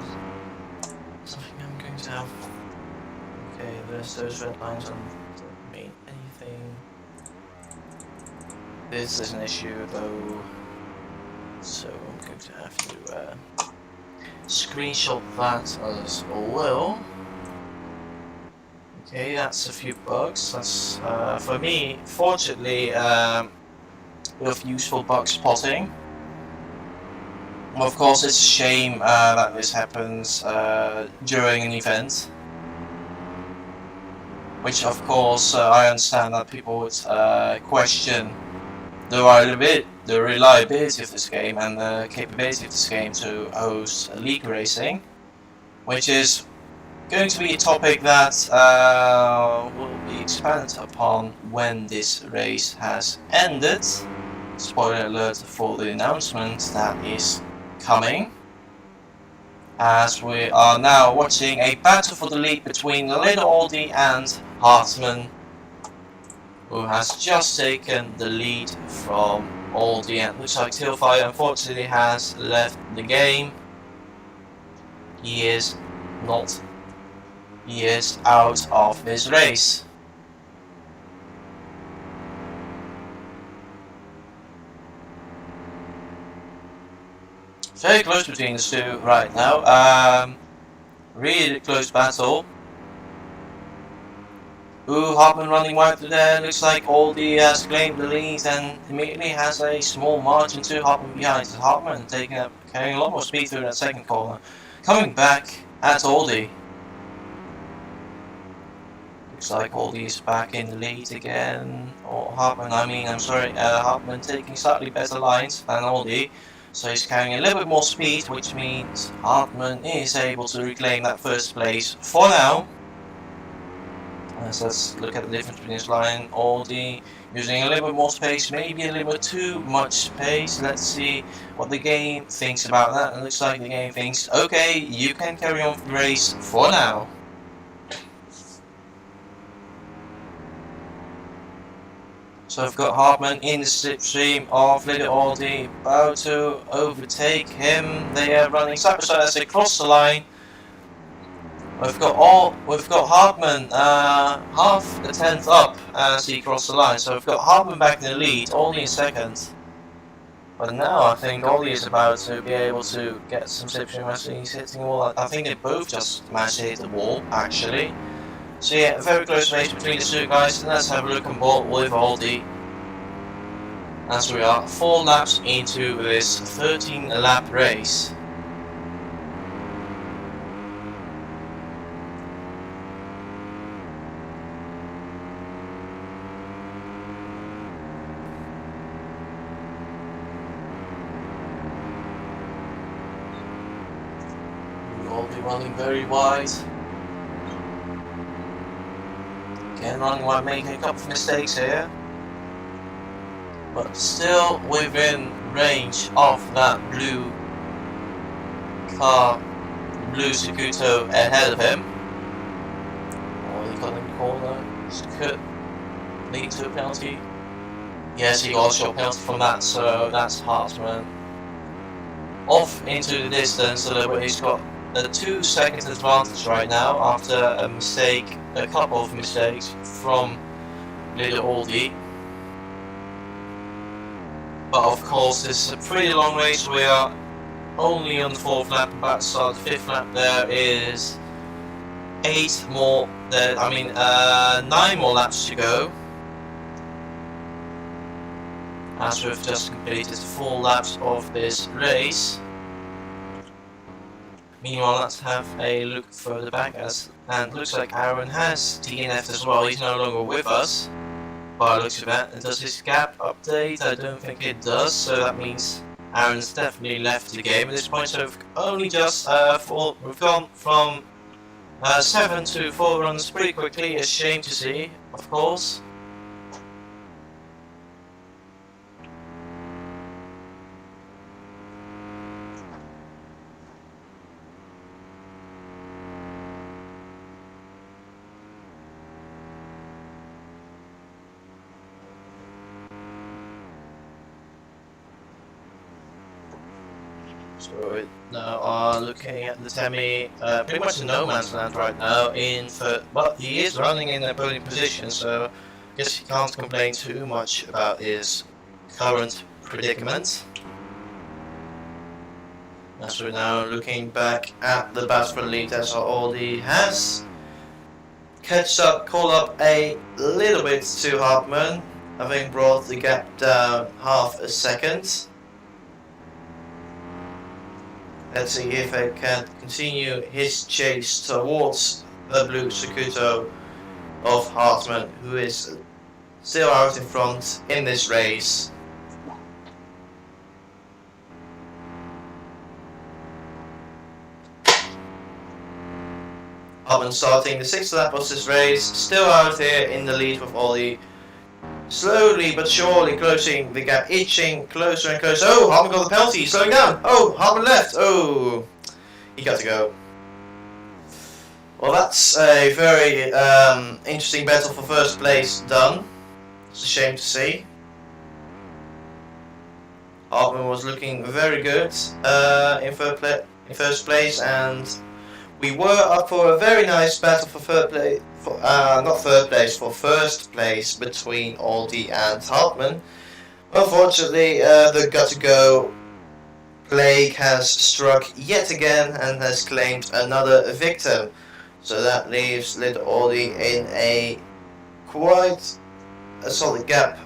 something I'm going to have. Okay, there's those red lines don't mean anything. This is an issue though, so I'm going to have to screenshot that as well. Okay, that's a few bugs. That's for me, fortunately, with useful bug spotting. Of course, it's a shame that this happens during an event, which of course I understand that people would question the reliability of this game and the capability of this game to host league racing, which is going to be a topic that will be expanded upon when this race has ended. Spoiler alert for the announcement that is coming, as we are now watching a battle for the lead between Little Aldi and Hartman. who has just taken the lead from Aldi, and looks like Tailfire unfortunately has left the game. He is out of this race. Very close between the two right now. Really close battle. Ooh, Hartman running wide through there. Looks like Aldi has claimed the lead and immediately has a small margin to Hartman behind. Hartman carrying a lot more speed through that second corner. Coming back at Aldi. Looks like Aldi is back in the lead again. Or Hartman, Hartman taking slightly better lines than Aldi. So he's carrying a little bit more speed, which means Hartman is able to reclaim that first place for now. So let's look at the difference between this line. Aldi using a little bit more space, maybe a little bit too much space. Let's see what the game thinks about that. It looks like the game thinks, okay, you can carry on the race for now. So I've got Hartman in the slipstream of little Aldi, about to overtake him. They are running side by side as they cross the line. We've got Hartman half a tenth up as he crossed the line. So we've got Hartman back in the lead, Aldi in second. But now I think Aldi is about to be able to get some slipstream as he's hitting the wall. I think they both just managed to hit the wall actually. So yeah, a very close race between the two guys, and let's have a look on board with Aldi. As we are 4 laps into this 13 lap race. Aldi running very wide. Again, running wide, making a couple of mistakes here, but still within range of that blue car, blue Scuto ahead of him. Oh, he got in the corner. This could lead to a penalty. Yes, he got a short penalty from that, so that's Hartman off into the distance a little bit. He's got a 2 second advantage right now after a couple of mistakes from little Aldi. But of course, this is a pretty long race. We are only on the 4th lap, about to start the 5th lap. There is 9 more laps to go. As we've just completed 4 laps of this race. Meanwhile, let's have a look further back, and looks like Aaron has DNF'd as well. He's no longer with us by the looks of it. And does his gap update? I don't think it does, so that means Aaron's definitely left the game at this point. So we've only just we've gone from 7 to 4 runs pretty quickly. A shame to see, of course. So we now are looking at the Temi, pretty much in no man's land right now, but he is running in a podium position, so I guess he can't complain too much about his current predicament. As we're now looking back at the battle for the lead, as Aldi has caught up a little bit to Hartman, having brought the gap down half a second. Let's see if I can continue his chase towards the blue Scuto of Hartman, who is still out in front in this race. Hartman starting the 6th lap of this race, still out here in the lead with Aldi. Slowly but surely closing the gap, inching closer and closer. Oh, Hartman got the penalty, slowing down. Oh, Hartman left. Oh, he got to go. Well, that's a very interesting battle for first place done. It's a shame to see. Hartman was looking very good in first place, and we were up for a very nice battle for third place. Not third place, for first place between Aldi and Hartman. Unfortunately, the got-to-go plague has struck yet again and has claimed another victim. So that leaves little Aldi in a quite a solid gap.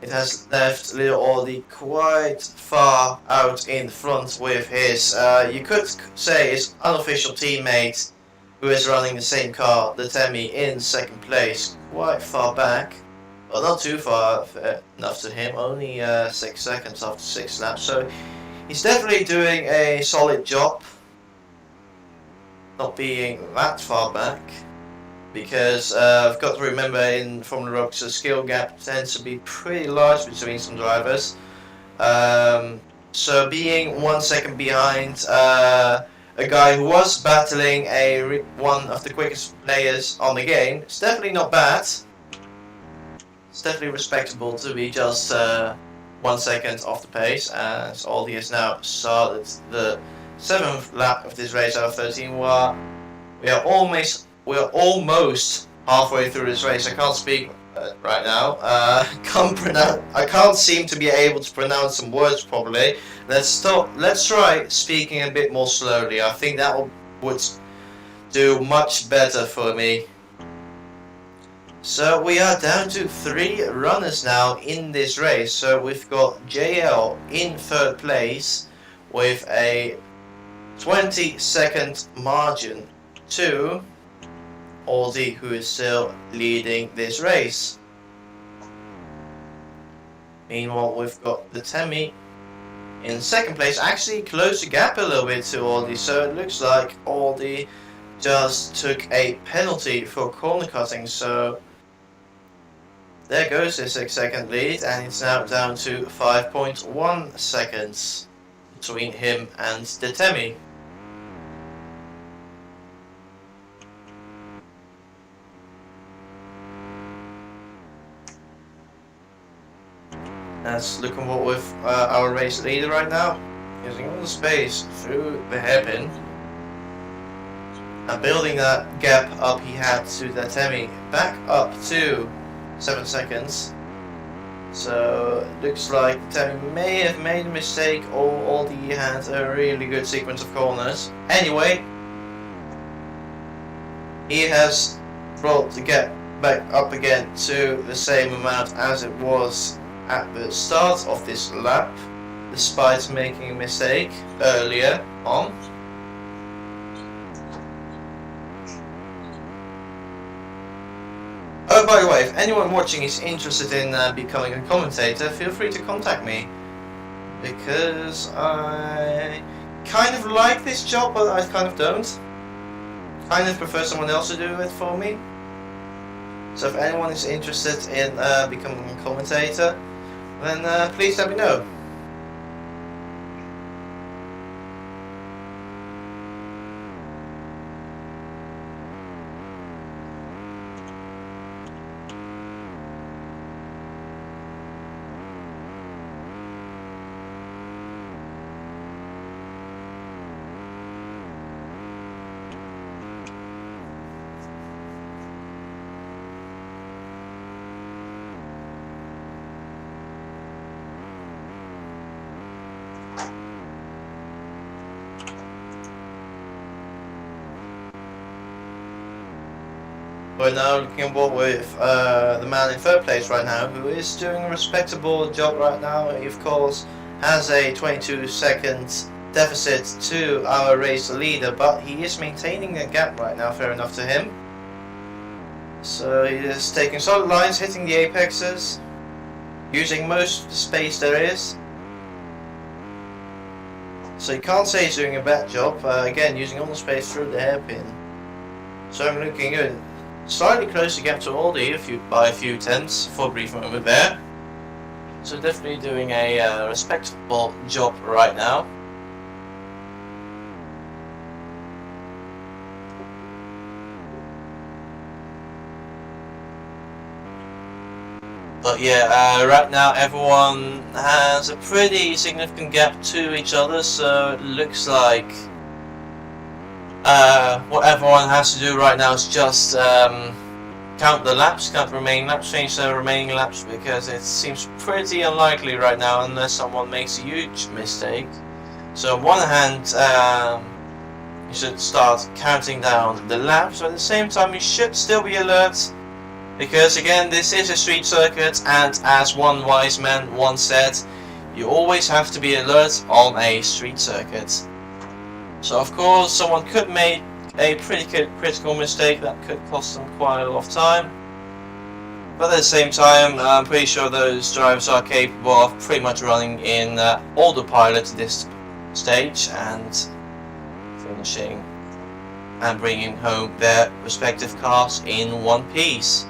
It has left little Aldi quite far out in front with his, you could say, his unofficial teammate who is running the same car, the Temi, in second place, quite far back. Well, not too far enough to him, only 6 seconds after 6 laps, so he's definitely doing a solid job not being that far back. Because I've got to remember in Formula ROBLOX the skill gap tends to be pretty large between some drivers. So being 1 second behind a guy who was battling one of the quickest players on the game, it's definitely not bad. It's definitely respectable to be just 1 second off the pace, as Aldi has now started the 7th lap of this race out of 13. We are almost halfway through this race. I can't speak right now. I can't seem to be able to pronounce some words properly. Let's try speaking a bit more slowly. I think that would do much better for me. So we are down to 3 runners now in this race. So we've got JL in 3rd place with a 20-second margin to Aldi, who is still leading this race. Meanwhile, we've got the Temi in 2nd place, actually closed the gap a little bit to Aldi, so it looks like Aldi just took a penalty for corner cutting, so there goes his 6-second lead, and it's now down to 5.1 seconds between him and the Temi. Let's look at what with our race leader right now, using all the space through the hairpin and building that gap up he had to the Temi back up to 7 seconds. So it looks like Temi may have made a mistake, or Aldi had a really good sequence of corners. Anyway, he has brought the gap back up again to the same amount as it was at the start of this lap, despite making a mistake earlier on. Oh, by the way, if anyone watching is interested in becoming a commentator, feel free to contact me, because I kind of like this job, but I kind of don't. Kind of prefer someone else to do it for me. So if anyone is interested in becoming a commentator, then please let me know. We're now looking at what with the man in 3rd place right now, who is doing a respectable job right now. He of course has a 22-second deficit to our race leader, but he is maintaining a gap right now, fair enough to him. So he is taking solid lines, hitting the apexes, using most of the space there is. So you can't say he's doing a bad job, again using all the space through the hairpin. So I'm looking good. Slightly closer gap to Aldi by a few tenths for a brief moment there. So definitely doing a respectable job right now. But yeah, right now everyone has a pretty significant gap to each other, so it looks like what everyone has to do right now is just count the laps, count the remaining laps, change the remaining laps, because it seems pretty unlikely right now unless someone makes a huge mistake. So on one hand, you should start counting down the laps, but at the same time you should still be alert, because again this is a street circuit, and as one wise man once said, you always have to be alert on a street circuit. So of course someone could make a pretty critical mistake that could cost them quite a lot of time, but at the same time I'm pretty sure those drivers are capable of pretty much running in autopilot at this stage and finishing and bringing home their respective cars in one piece.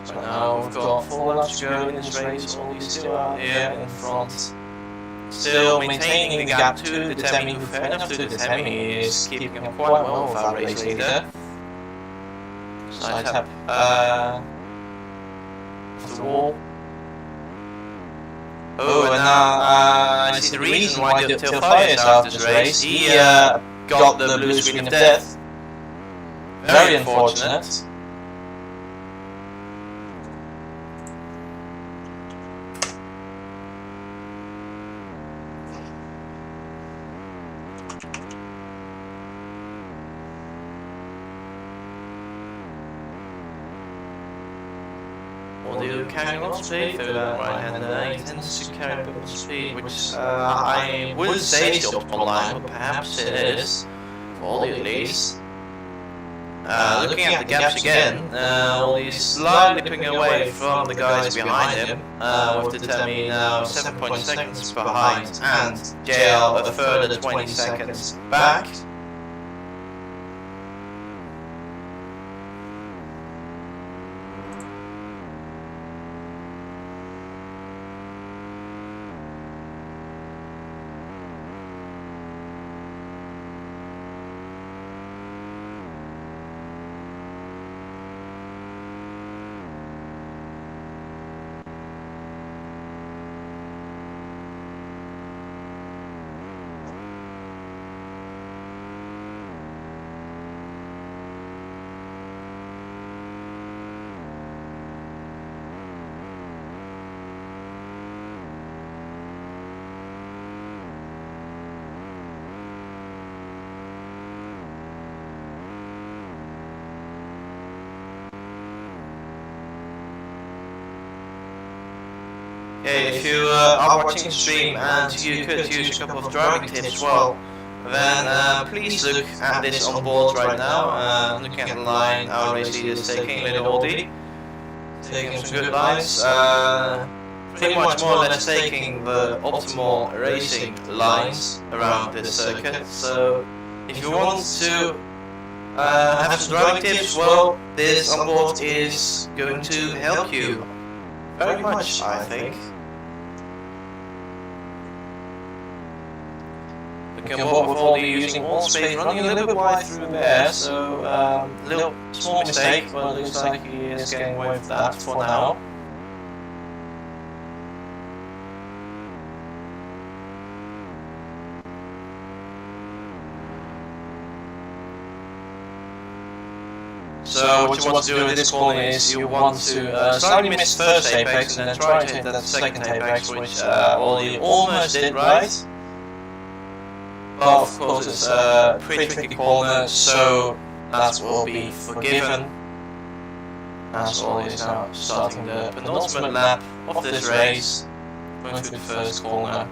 So now we've got 4 laps to go in this race, Ollie still out here in front, still maintaining the gap to the Temi, who fair enough to the Temi is keeping him quite well with our race leader. Side tap off the wall. Oh, and now I see the reason why Tilfire is out of this race. He got the blue screen of death. Very unfortunate. Audio carrying lots of speed through that right hand there. He tends to carry a bit of speed, which I wouldn't say is the optimal line, but perhaps it is, for Ollie at least. Looking at the gaps again, he's slightly picking away from the guys behind him, with the Temi now 7.6 seconds behind, and JL a further 20 seconds back. Okay, if you are watching the stream and you could use a couple of driving tips, well, then please look at this on board right now. Looking at the line, our race leader is taking a little oldie, taking some good lines, pretty much more or less taking the optimal racing lines around this circuit. So if you want to have some driving tips, well, this on board is going to help you very much, I think. Looking at what we've already using all space, running a little bit wide through there, so little small mistake, but it looks like he is getting away with that for now. So what you want to do in this corner is you want to slightly miss the first apex and then try to hit that second apex, which Ollie almost did right. But of course it's a pretty tricky corner, so that will be forgiven. As Ollie is now starting the penultimate lap of this race, going through the first corner.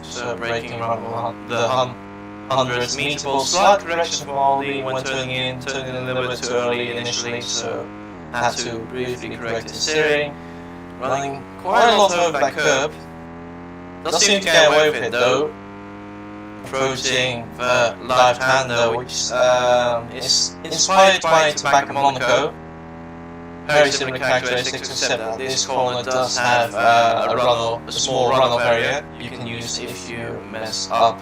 So braking around the 100 meter ball, slight correction from Ollie when turning in a little bit too early initially, so had to briefly correct his steering. Running quite a lot over that curb. does seem to get away with it though, approaching the left-hander, which is inspired by Tobacco Monaco. Very similar characteristics, except that this corner does have a small runoff area you can use if you mess up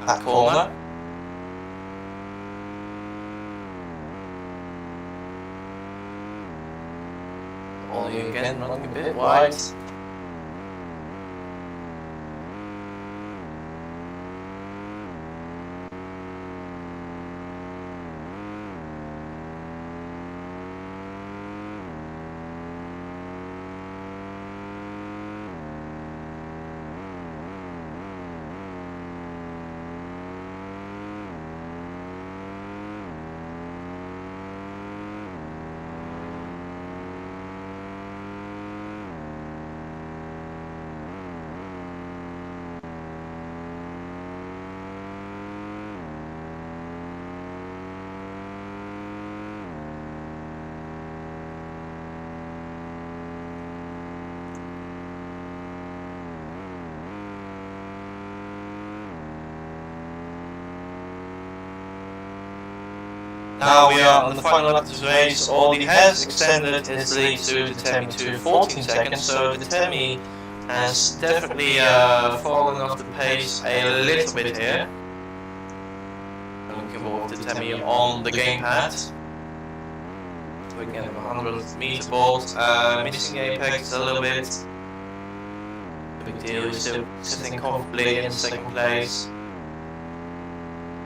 that corner. Only again running a bit wide. Now we are on the final lap of the race. Aldi has extended his lead to the Temi to 14 seconds, so the Temi has definitely fallen off the pace a little bit here. Looking forward to the Temi on the gamepad. Again, 100 meter board, missing apex a little bit. The big deal is still sitting comfortably in second place.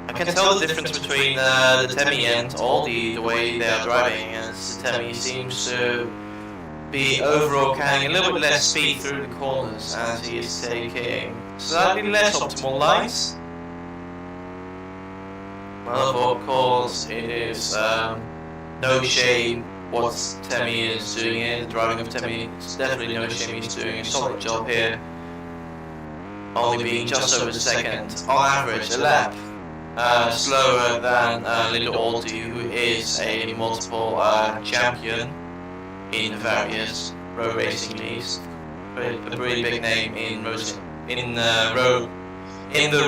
I can tell the difference between the Temi and Aldi, the way they are driving, as the Temi seems to be overall carrying a little bit less speed through the corners as he is taking slightly less optimal lines. Well, of course, it is no shame what Temi is doing here. The driving of Temi is definitely no shame. He's doing a solid job here, only being just over a second on average a lap. Slower than little Aldi, who is a multiple champion in various road racing leagues. A pretty big name in the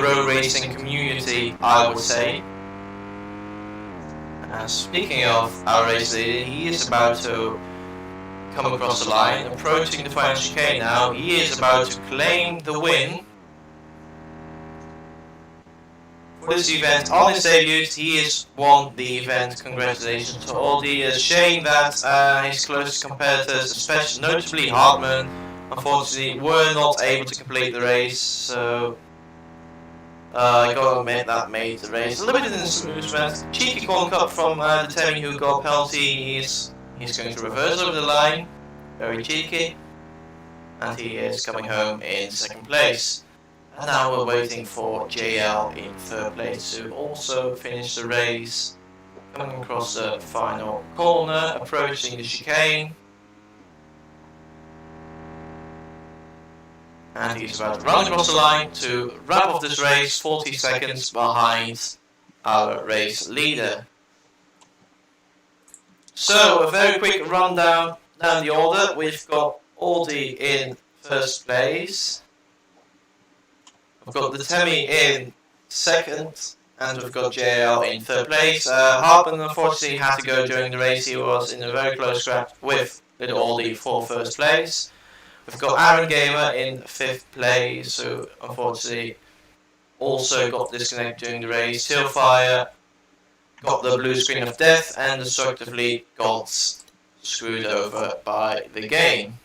road racing community, I would say. Speaking of our race leader, he is about to come across the line, approaching the final chicane now. He is about to claim the win for this event. On his debut, he has won the event. Congratulations to Aldi. A shame that his closest competitors, especially notably Hartman, unfortunately were not able to complete the race. So I gotta admit that made the race a little bit in the smooth path. Cheeky corner cut from the Temi, who got a penalty. He's going to reverse over the line. Very cheeky. And he is coming home in second place. And now we're waiting for JL in third place to also finish the race. Coming across the final corner, approaching the chicane. And he's about to run across the line to wrap up this race, 40 seconds behind our race leader. So, a very quick rundown down the order. We've got Aldi in first place. We've got the Temi in second, and we've got JL in third place. Hartman unfortunately had to go during the race. He was in a very close scrap with little Aldi for first place. We've got Aaron Gamer in fifth place, who unfortunately also got disconnected during the race. Hillfire got the blue screen of death and destructively got screwed over by the game,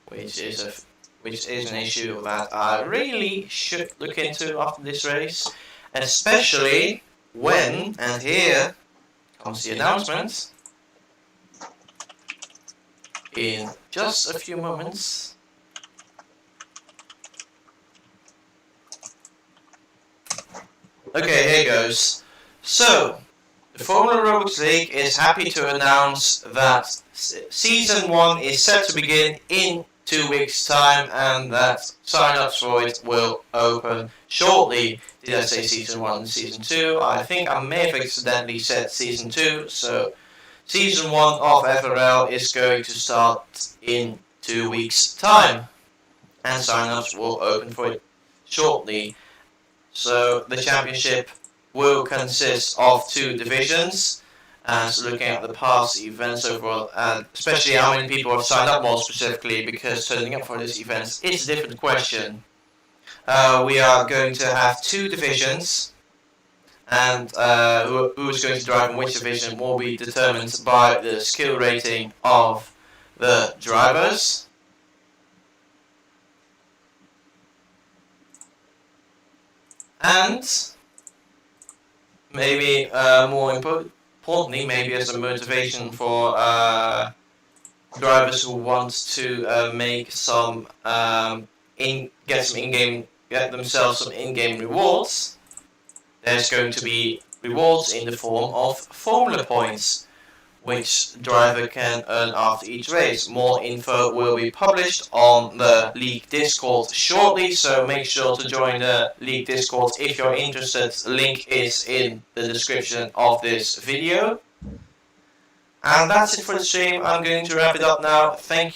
which is an issue that I really should look into after this race, especially when, and here comes the announcement, in just a few moments. Okay, here goes. So, the Formula ROBLOX League is happy to announce that Season 1 is set to begin in 2 weeks' time, and that sign-ups for it will open shortly. Did I say Season 1 and Season 2? I think I may have accidentally said Season 2, so Season 1 of FRL is going to start in 2 weeks' time. and sign-ups will open for it shortly. So the championship will consist of 2 divisions. As looking at the past events overall, especially how many people have signed up more specifically, because turning up for this event is a different question. We are going to have 2 divisions, and who is going to drive in which division will be determined by the skill rating of the drivers. And maybe more importantly, maybe as a motivation for drivers who want to make some get themselves some in-game rewards, there's going to be rewards in the form of Formula points, which driver can earn after each race. More info will be published on the League Discord shortly, so make sure to join the League Discord if you're interested. Link is in the description of this video. And that's it for the stream. I'm going to wrap it up now. Thank you.